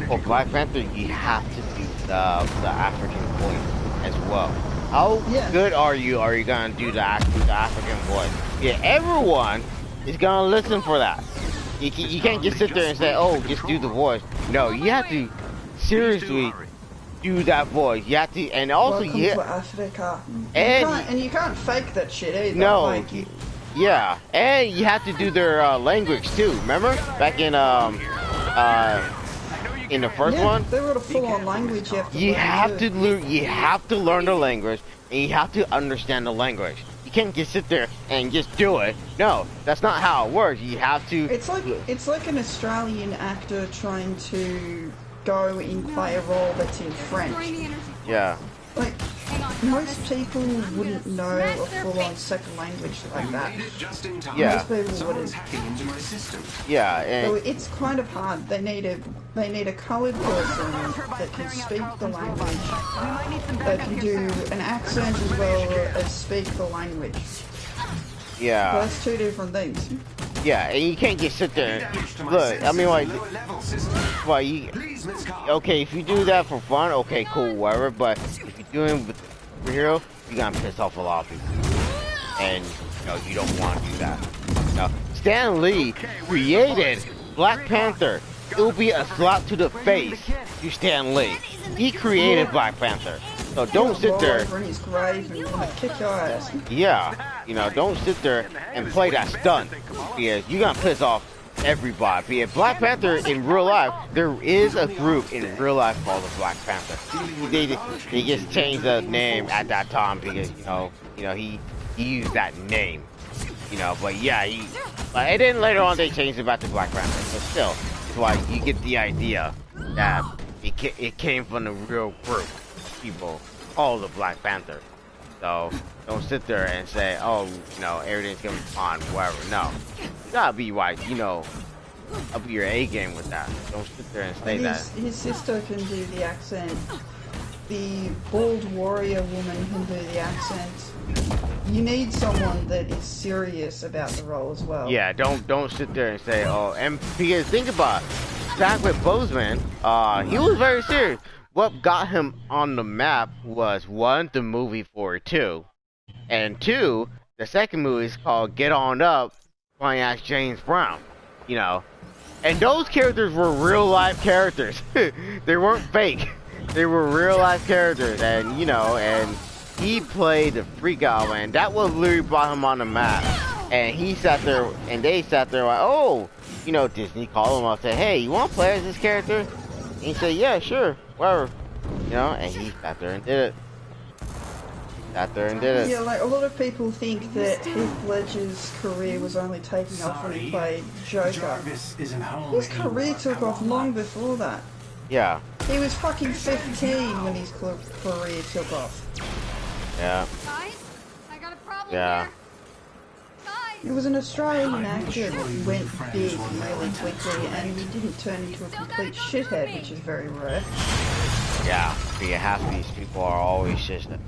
for Black Panther, you have to do the African voice as well. How good are you gonna do the African voice? Yeah, everyone is gonna listen for that. You can't just sit there and say, oh, just do the voice. No, you have to seriously do that voice. You have to, and also Welcome to Africa. And you can't fake that shit either. No. Like, yeah, and you have to do their language too. Remember back in the first one? They wrote a full-on language. You have to learn the language, and you have to understand the language. You can't just sit there and just do it. No, that's not how it works. You have to. It's like an Australian actor trying to go and play a role that's in French. Yeah. Like, most people wouldn't know a full-on second language like that. Yeah. Most people wouldn't. Yeah, and So it's kind of hard. They need a coloured person that can speak the language, that can do an accent as well as speak the language. Yeah. But that's two different things. Yeah, and you can't just sit there and look. I mean, like, well, okay, if you do that for fun, okay, cool, whatever. But if you're doing it with the superhero, you're gonna piss off a lot of people, and you don't want to do that. Now, Stan Lee created Black Panther. It will be a slap to the face to Stan Lee. He created Black Panther. So don't sit there. Kick your ass. Yeah, don't sit there and play that stunt, because you're gonna piss off everybody. Because Black Panther in real life, there is a group in real life called the Black Panther. They just changed the name at that time because he used that name. But yeah, and then later on they changed it back to Black Panther. But still, it's like you get the idea that it came from the real group. People called the Black Panther. So don't sit there and say, oh, everything's gonna be fine, whatever. No, you gotta be right, up your A game with that. Don't sit there and say that. His sister can do the accent. The bald warrior woman can do the accent. You need someone that is serious about the role as well. Yeah, don't sit there and say, oh, and because think about it, Chadwick Boseman, he was very serious. What got him on the map was, one, the movie for 2, and 2, the second movie is called Get On Up, playing as James Brown, and those characters were real life characters. They weren't fake. They were real life characters, and and he played the freak out, and that was literally brought him on the map. And he sat there, and they sat there like, oh, Disney called him up and said, hey, you want to play as this character? And he said, yeah, sure, whatever. And he sat there and did it. Yeah, like a lot of people think that Heath Ledger's career was only taking off when he played Joker. His career took off long before that. Yeah. He was fucking 15 when his career took off. Yeah. Guys, I got a problem Yeah. here. He was an Australian actor that went big really quickly, and he didn't turn into a complete shithead, which is very rare. Yeah, because half of these people are always shithead.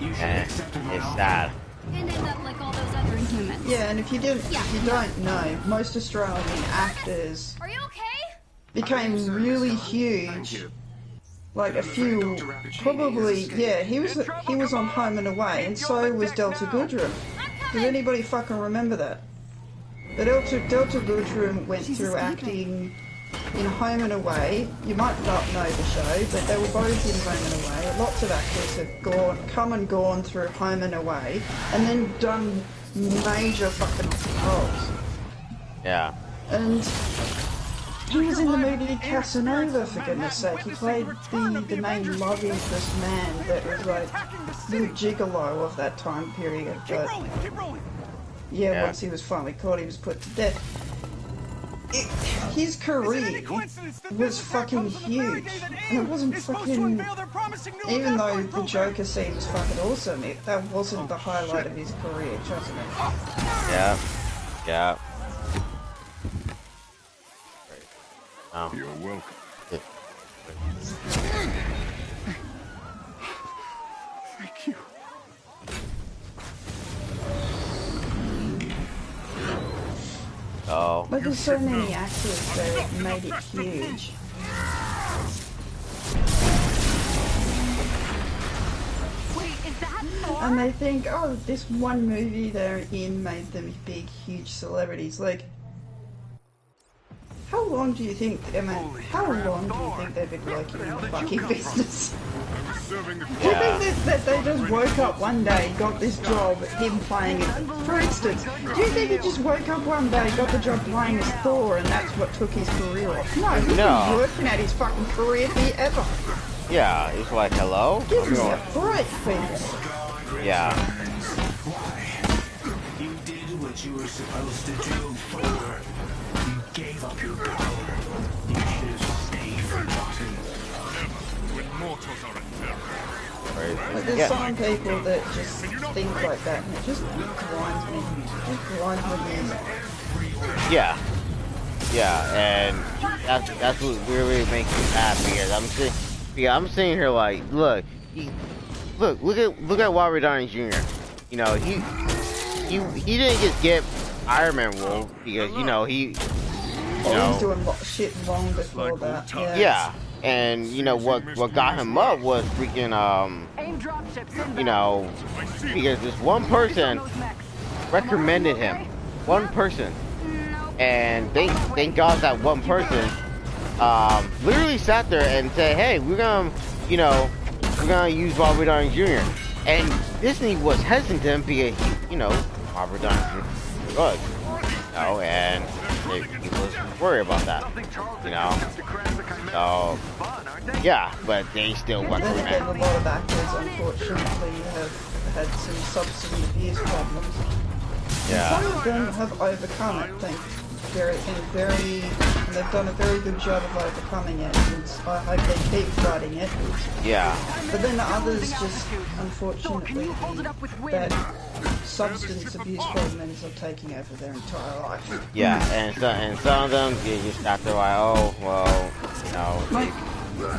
And it's sad. And end up like all those other humans. Yeah, and if you don't know, most Australian actors Are you okay? became really huge. Like a few, probably, yeah, he was on Home and Away, and so was Delta Goodrem. Does anybody fucking remember that? But Delta Goodrem went through acting in Home and Away. You might not know the show, but they were both in Home and Away. Lots of actors have come and gone through Home and Away, and then done major fucking roles. Yeah. And he was in the movie Casanova, for goodness sake. He played the main love interest man that was like the gigolo of that time period. But yeah, once he was finally caught, he was put to death. his career was fucking huge, and it wasn't fucking. Even though the Joker scene was fucking awesome, that wasn't the highlight of his career. Trust me. Yeah. Yeah. You're welcome. Thank you. Oh. But there's so many actors that made it huge. Wait, is that Thor? And they think, oh, this one movie they're in made them big, huge celebrities. Like, how long do you think, how long do you think they've been working in the fucking business? Do you think that they just woke up one day, got this job, him playing it? For instance, do you think he just woke up one day, got the job playing as Thor, and that's what took his career off? No, he's been working at his fucking career forever. Yeah, it's like, hello? Give me a break, people. Yeah. You did what you were supposed to do, Thor. You gave up your power. You should have stayed forgotten. When mortals are in peril. Like, there's some people that just think like that, and it just grinds me. It just grinds my gears. Yeah. Yeah, and that's what really makes me happy. Because I'm sitting here like, look at Robert Downey Jr. You know, he didn't just get Iron Man role because he was doing shit wrong before that. Yeah. And you know what got him up was freaking because this one person recommended him. One person. And thank God that one person literally sat there and said, hey, we're gonna use Robert Downey Jr. And Disney was hesitant because Robert Downey Jr. was and he was worried about that, so yeah, but they still recommend. A lot of actors, unfortunately, have had some substance abuse problems. Yeah. Some of them have overcome it, and they've done a very good job of overcoming it, and I hope they keep fighting it. Yeah. But then the others just, unfortunately, that substance abuse problems are taking over their entire life. Yeah, and some of them you just got to like, oh well, like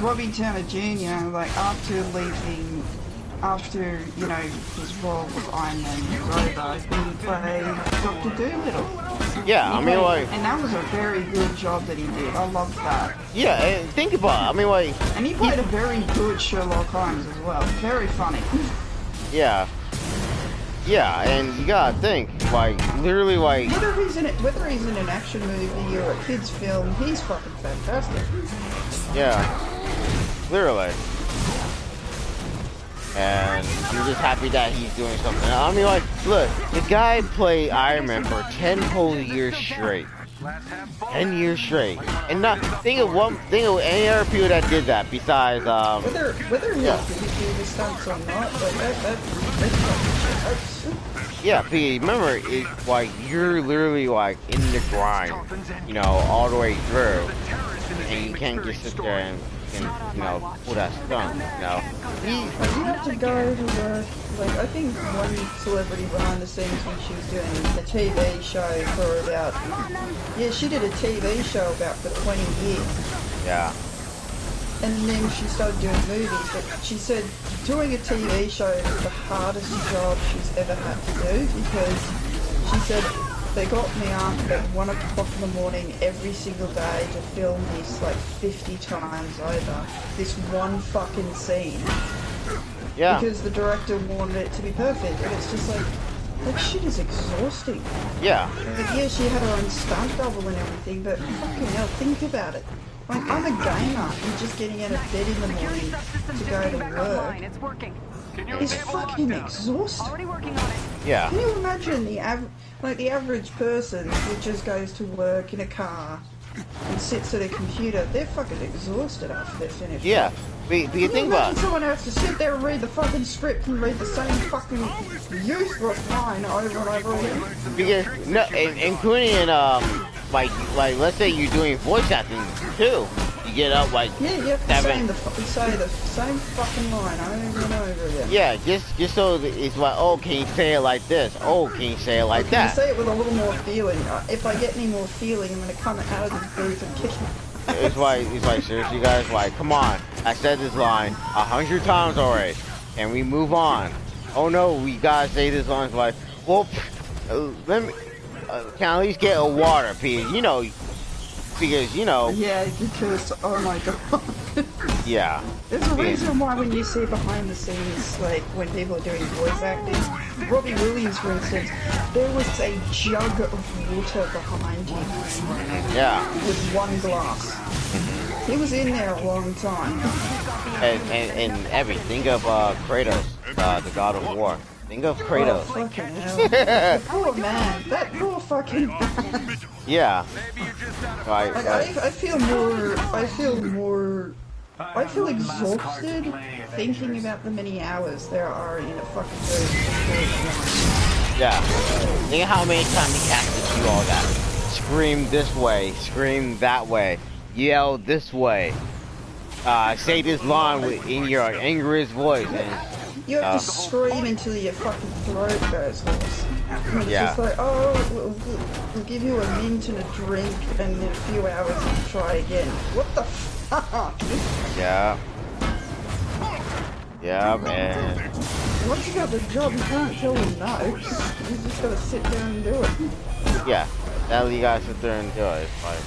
Robbie Towner Jr. Like after his role with Iron Man was over, he played Dr. Dolittle. Yeah, and that was a very good job that he did. I loved that. Yeah, and think about it. And he played a very good Sherlock Holmes as well. Very funny. Yeah. Yeah, and you gotta think, literally, whether he's in an action movie or a kids film, he's fucking fantastic. Yeah, literally. And I'm just happy that he's doing something. Look, the guy played Iron Man for 10 whole years straight. 10 years straight. And think of any other people that did that besides, whether he did the stunts or not, but that's yeah, but remember, it's like, you're literally in the grind, all the way through. And you can't just sit there and pull that stunt, You have to go to work. Like, I think one celebrity behind the scenes when she was doing a TV show for about... Yeah, she did a TV show for 20 years. Yeah. And then she started doing movies, but she said doing a TV show was the hardest job she's ever had to do because she said they got me up at 1 o'clock in the morning every single day to film this 50 times over, this one fucking scene. Yeah. Because the director wanted it to be perfect, and it's just that shit is exhausting. Yeah. Yeah, she had her own stunt double and everything, but fucking hell, think about it. I'm a gamer and just getting out of bed in the morning to go to work. It's fucking exhausting. Yeah. Can you imagine the average person who just goes to work in a car and sits at a computer? They're fucking exhausted after they're finished. Yeah. But you think about it. Someone has to sit there and read the fucking script and read the same fucking useless line over and over again. Because including in like let's say you're doing voice acting too. You get up like yeah, you have to say the same fucking line over and over again. Yeah, just so it's like, oh, can you say it like this? Oh, can you say it like can that? You say it with a little more feeling. If I get any more feeling, I'm gonna come out of this booth and kick him. It's like seriously, guys, like, come on. I said this line 100 times already. Can we move on? Oh no, we gotta say this line. It's like, well, let me. Can I at least get a water, because you know. Yeah, because oh my god. Yeah. There's a reason why when you see behind the scenes, like when people are doing voice acting, Robbie Williams, for instance, there was a jug of water behind him. Yeah. With one glass. He was in there a long time. And Abby, think of Kratos, the God of War. Think of Kratos. Oh, fucking hell. The poor man. That poor fucking man. Yeah. I feel exhausted thinking about the many hours there are in a fucking game. Yeah. Think of how many times he has to do all that. Scream this way, scream that way, yell this way, say this line in your angriest voice. And, you have to scream until your fucking throat goes hoarse. It's just like, oh, we'll give you a mint and a drink, and in a few hours you try again. What the fuck? Yeah. Yeah, man. Once you got the job, you can't tell them no. You just gotta sit there and do it. Yeah, that you gotta sit there and do it. It's like,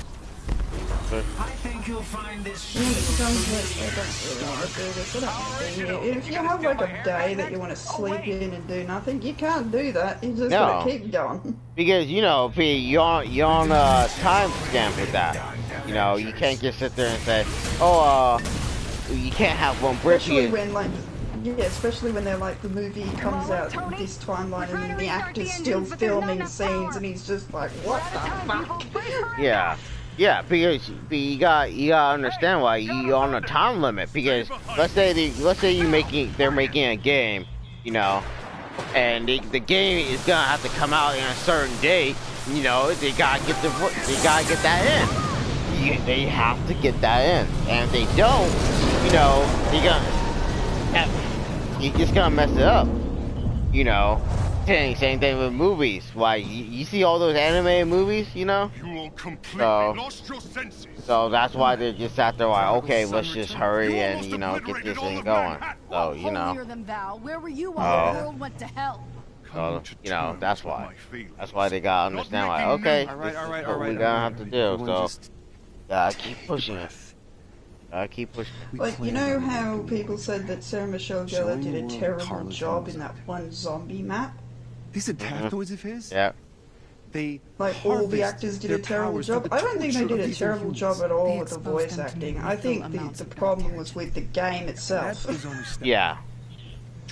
I think you'll find this. If you have like a day that you want to sleep in and do nothing, you can't do that. You just gotta keep going. Because you know, P, you're on a time stamp with that. You know, you can't just sit there and say, oh, you can't have one break. Especially when especially when they're like the movie comes out this timeline and the actor's still filming scenes and he's just like, what the fuck? Yeah. Yeah, because you got understand why you're on a time limit. Because let's say they're making a game, you know, and the game is gonna have to come out in a certain date. You know, they gotta get that in. They have to get that in, and if they don't, you know, you're just gonna mess it up. You know. Same thing with movies. Why you see all those animated movies, you know? You completely lost your senses. So that's why they're just out there like, okay, let's just hurry and you know get this thing going. So you know. Where were you while the world went to hell? So you know that's why. That's why they gotta understand like, okay, this is what we're gonna have to do. So keep pushing it. Keep pushing. Like, you know how people said that Sarah Michelle Gellar did a terrible job in that one zombie map? These adaptoids of his? Yeah. Like, all the actors did a terrible job. I don't think they did a terrible job at all with the voice acting. I think the problem was with the game itself. Yeah.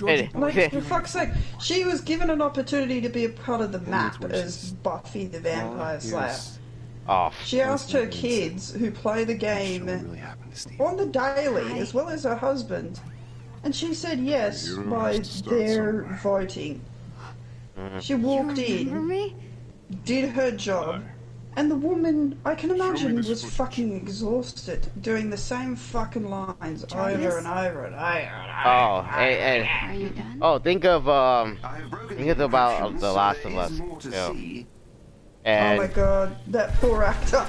Like, for fuck's sake, she was given an opportunity to be a part of the map as Buffy the Vampire Slayer. She asked her kids who play the game on the daily, as well as her husband, and she said yes by their voting. She walked in, did her job, and the woman, I can imagine, was fucking exhausted, doing the same fucking lines over and over and over and over. Are you done? Oh, think about The Last of Us. And oh my god, that poor actor.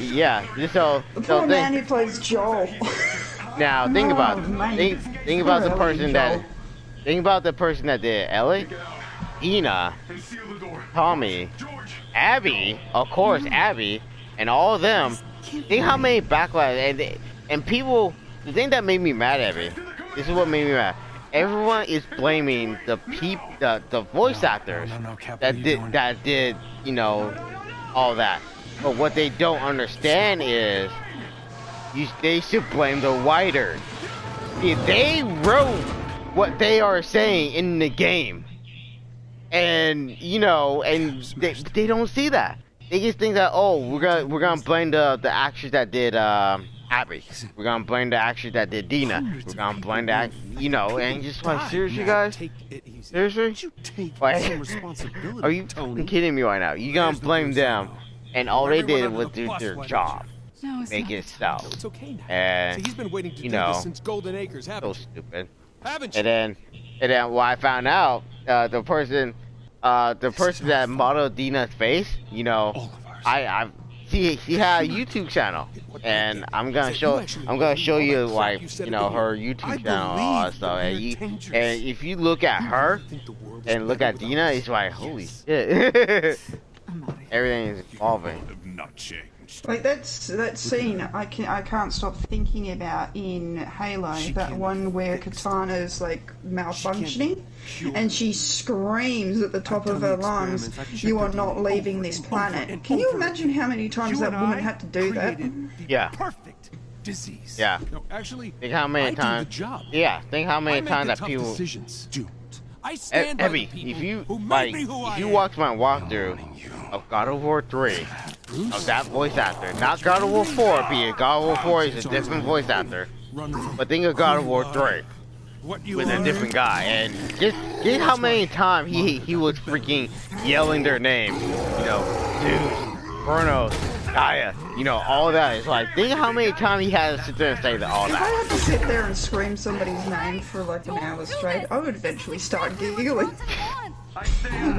Yeah, so the poor man who plays Joel. Now think about think about the person that did Ellie, Ina, Tommy, Abby, of course Abby, and all of them. Think how many backlash and people. The thing that made me mad, Abby. This is what made me mad. Everyone is blaming the voice actors that did you know all that. But what they don't understand is they should blame the writers. They wrote what they are saying in the game, and you know, and they don't see that. They just think that we're gonna blame the actors that did Abby. We're gonna blame the actress that did Dina. We're gonna blame that, you know, and just like, seriously, guys? Seriously? Like, are you fucking kidding me right now? You gonna blame them, and all they did was do their job, make it sell, and you know, so stupid. And then when I found out, the person that modeled Dina's face, you know, I she had a YouTube channel, and I'm gonna show you like, you know, her YouTube channel and all that stuff. And if you look at her and look at Dina, it's like, holy shit, everything is evolving. Like that scene, I can't stop thinking about in Halo, that one where Katana's like malfunctioning, and she screams at the top of her lungs, "You are not leaving this planet." Can you imagine how many times that woman had to do that? Yeah. Perfect disease. Yeah. No, actually, think how many times. Yeah. Think how many times that people. I stand by the if you watch my walkthrough of God of War 3, of that voice actor, not God of War 4, because God of War 4 is a different voice actor, but think of God of War 3 with a different guy, and just how many times he was freaking yelling their name, you know, Zeus, Chronos, Gaia, you know, all that. It's like, think how many times he had to sit there and say all that. If I had to sit there and scream somebody's name for like an hour straight, I would eventually start giggling.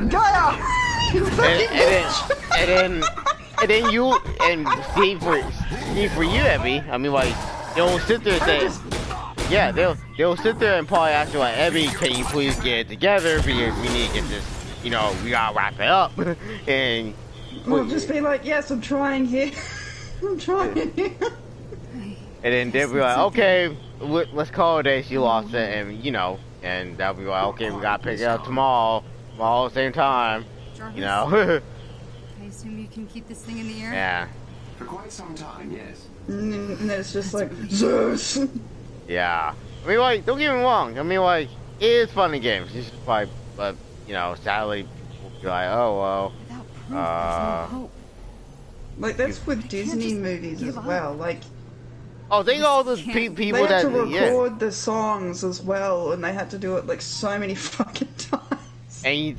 Gaia! And then you, and see for you, Abby, I mean, like, they'll sit there and say, yeah, they'll sit there and probably ask you like, Abby, can you please get it together, because we need to get this, you know, we gotta wrap it up, and we'll just be like, yes, I'm trying here. I'm trying here. And then they'll be like, okay, let's call it a day, she lost it, and you know, and they'll be like, okay, we gotta pick it up tomorrow at the same time, you know. I assume you can keep this thing in the air? Yeah. For quite some time, yes. And then it's just like, Zeus! Yeah. I mean, like, don't get me wrong, I mean, like, it is fun in games, it's just like, but, you know, sadly, people be like, oh, well, like, that's with Disney movies as well, like... Oh, think of all those people they had to record the songs as well, and they had to do it, like, so many fucking times. And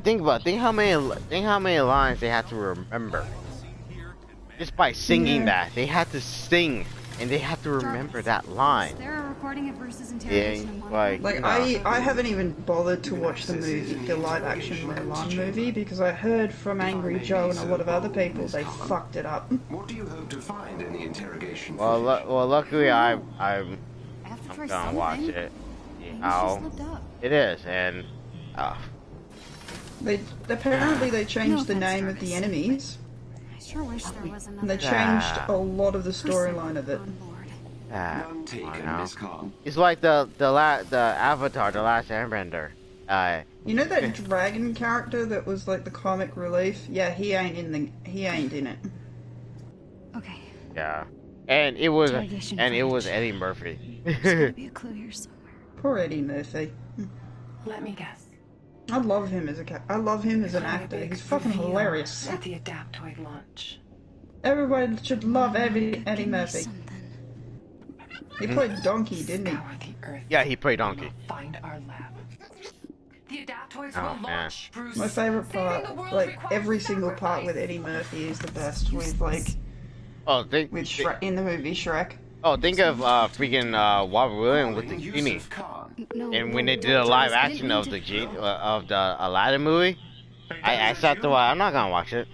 think about it, think how many lines they had to remember. Just by singing that. They had to sing, and they had to remember that line. Is there a recording of Bruce's interrogation? Yeah, like you know. I haven't even bothered to watch the live-action Mulan movie, because I heard from Angry Joe and a lot of other people they fucked it up. What do you hope to find in the interrogation? Well, luckily I'm gonna watch it. How it is, and apparently they changed the name of the enemies. I sure wish there was another. And they changed a lot of the storyline of it. It's like the Avatar, the Last Airbender. You know that dragon character that was like the comic relief? Yeah, he ain't in it. Okay. Yeah, and it was Eddie Murphy. There's gotta be a clue here somewhere. Poor Eddie Murphy. Let me guess. I love him as an actor. He's fucking hilarious. At the Adaptoid launch. Everybody should love Eddie Murphy. He played Donkey, didn't he? Yeah, he played Donkey. Find our lab. The Adaptoids will launch, Bruce. My favorite part, like every single part with Eddie Murphy is the best. With like, in the movie Shrek. Oh, think of freaking Robert Williams with the genie, and when they did a live action of the Aladdin movie, I sat there, I'm not gonna watch it.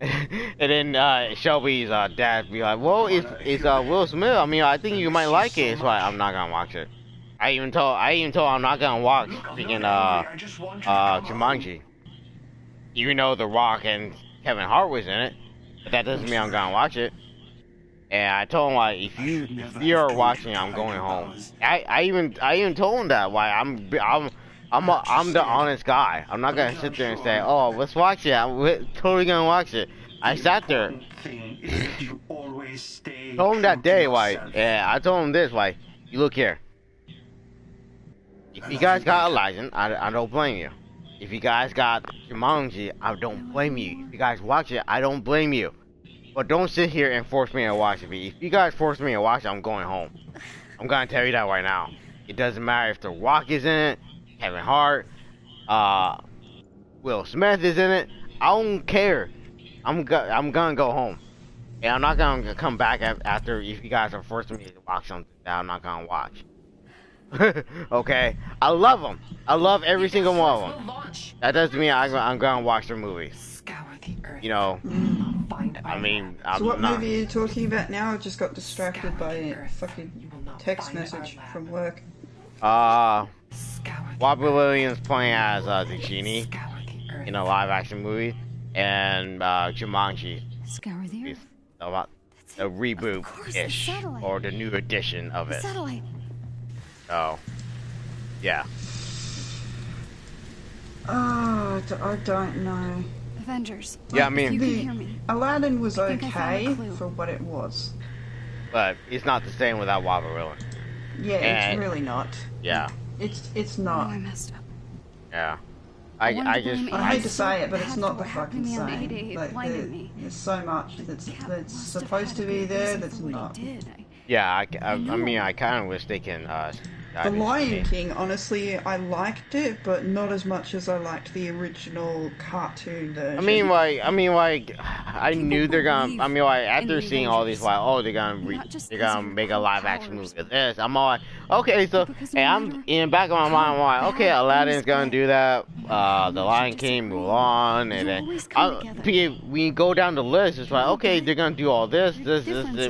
And then Shelby's dad be like, well, it's Will Smith. I mean, I think you might like it. It's like, I'm not gonna watch it. I even told I'm not gonna watch freaking Jumanji, even though The Rock and Kevin Hart was in it, but that doesn't mean I'm gonna watch it. And I told him, like, if you're watching, I'm going home. I even told him that. Why I'm the honest guy. I'm not gonna sit there and say, oh, let's watch it. I'm totally gonna watch it. I sat there. Told him that day, like, yeah, I told him this, like, you look here. If you guys got Aladdin, I don't blame you. If you guys got Jumanji, I don't blame you. If you guys watch it, I don't blame you. But don't sit here and force me to watch it. If you guys force me to watch it, I'm going home. I'm gonna tell you that right now. It doesn't matter if The Rock is in it, Kevin Hart, Will Smith is in it. I don't care. I'm gonna go home, and I'm not gonna come back after if you guys are forcing me to watch something that I'm not gonna watch. Okay, I love them. I love every single one of them. That doesn't mean I'm gonna watch their movies. You know, I mean, I'm so what not. movie are you talking about now? I just got distracted by a fucking text message from work. Robert Williams playing as the genie in a live-action movie, and Jumanji. Scour the earth. About the reboot-ish or the new edition of it. Satellite. Oh, yeah. Oh, I don't know. Avengers. Yeah, I mean, you can hear me. Aladdin was I okay for what it was. But it's not the same without Robert Williams. Yeah, it's really not. Yeah. It's not. Oh, I messed up. Yeah. I hate to say it, but it's not the fucking same. Like, there's so much that's supposed to be there that's not. Yeah, I mean, I kind of wish they can. The Lion King, honestly, I liked it, but not as much as I liked the original cartoon version. I mean, I knew they're gonna. I mean, after seeing all these, they're gonna make a live action movie of this. I'm all like, okay, so, hey, I'm in the back of my mind, I'm like, okay, Aladdin's gonna do that. The Lion King, Mulan, and then we go down the list. It's like, okay, they're gonna do all this.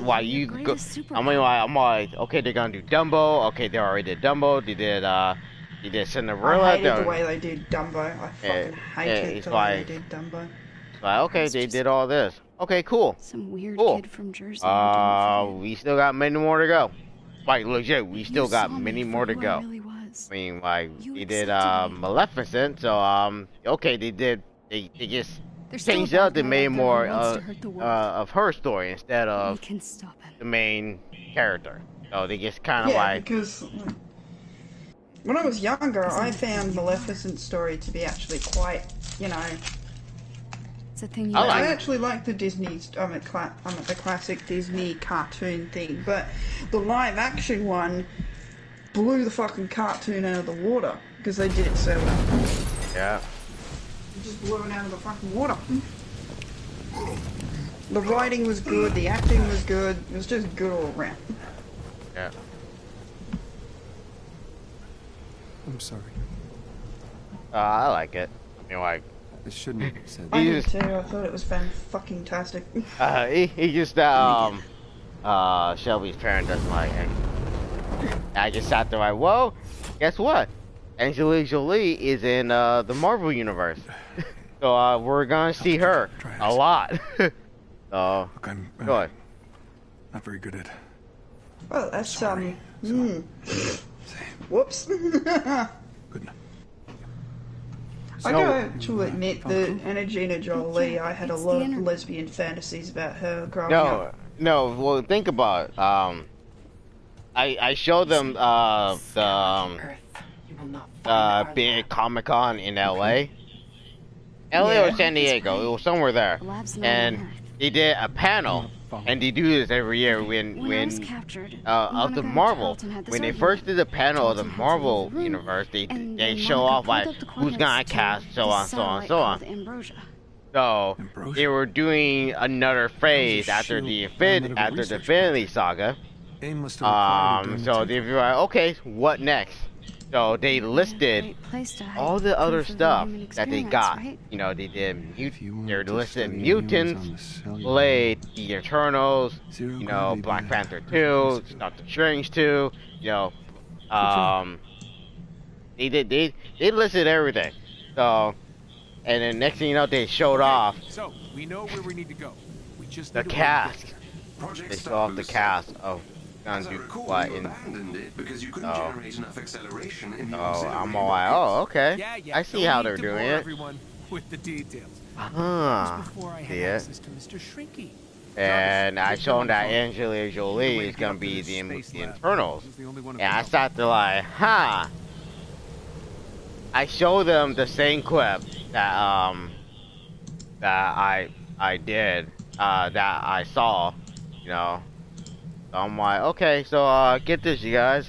Why you go? I mean, I'm like, okay, they're gonna do Dumbo. Okay, they already did Dumbo. They did Cinderella. I hated the way they did Dumbo. I fucking hated the way they did Dumbo. Like, okay, they did all this. Okay, cool. Some weird cool. kid from Jersey. We still got many more to go. Like, legit, we still got many more to go. I mean, like, they did Maleficent, so okay, they just changed up. They made more of her story instead of the main character. So they just kind of because when I was younger, I found Maleficent's story to be actually quite, you know. It's a thing. I actually like the Disney, the classic Disney cartoon thing, but the live action one blew the fucking cartoon out of the water because they did it so well. Yeah. It just blew it out of the fucking water. The writing was good, the acting was good, it was just good all around. Yeah. I'm sorry. I like it. I mean, like, I shouldn't have said that. I did too. I thought it was fan-fucking-tastic. He just, Shelby's parent doesn't like him. I just sat there like, well, guess what? Angelina Jolie is in, the Marvel Universe. So, we're gonna see her a lot. So, look, I'm good. Not very good at. Well, that's, whoops. Good enough. I got to admit that Angelina Jolie, I had a lot of lesbian fantasies about her growing up. No, well, think about it. I showed them the big Comic-Con in LA. LA or San Diego, it was somewhere there. And they did a panel, and they do this every year when of the Marvel. When they first did the panel of the Marvel universe, they show off like who's gonna cast so on, so on, so on. So they were doing another phase after the Infinity Saga. So they were like, okay, what next? So they listed all the other stuff that they got. You know, they did they listed mutants, Blade, the Eternals, you know, Black Panther 2, Doctor Strange 2, you know, they listed everything. So, and then next thing you know, they showed off. So we know where we need to go. We just the cast. They showed off the cast of. As I recall, you abandoned it because you couldn't generate enough acceleration in the I'm all like, oh, okay. I see how they're doing it. Everyone with the details. Before I had access to Mr. Shrinky. And I showed them that Angelina Jolie is gonna be the Eternals. And I sat there like, huh. I showed them the same clip that I did that I saw, you know. So I'm like, okay, so get this, you guys.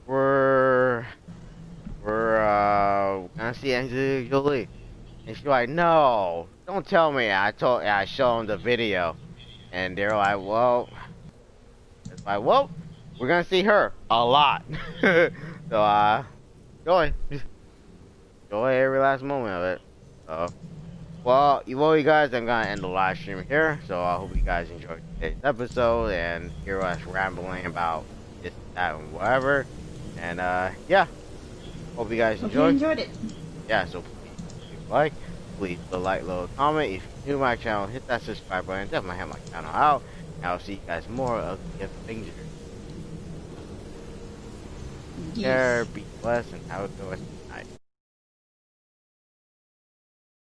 We're gonna see Angelina Jolie, and she's like, no, don't tell me. I show them the video, and they're like, well, it's like, well, we're gonna see her a lot. So enjoy, enjoy every last moment of it. So. Well, you guys, I'm gonna end the live stream here. So I hope you guys enjoyed today's episode and hear us rambling about this, that, and whatever. And yeah, hope you guys Hope you enjoyed it. Yeah, so please leave a like, please leave a like, little comment. If you're new to my channel, hit that subscribe button. Definitely help my channel out. And I'll see you guys more of the Avengers. Yes. Care, be blessed, and have a good one.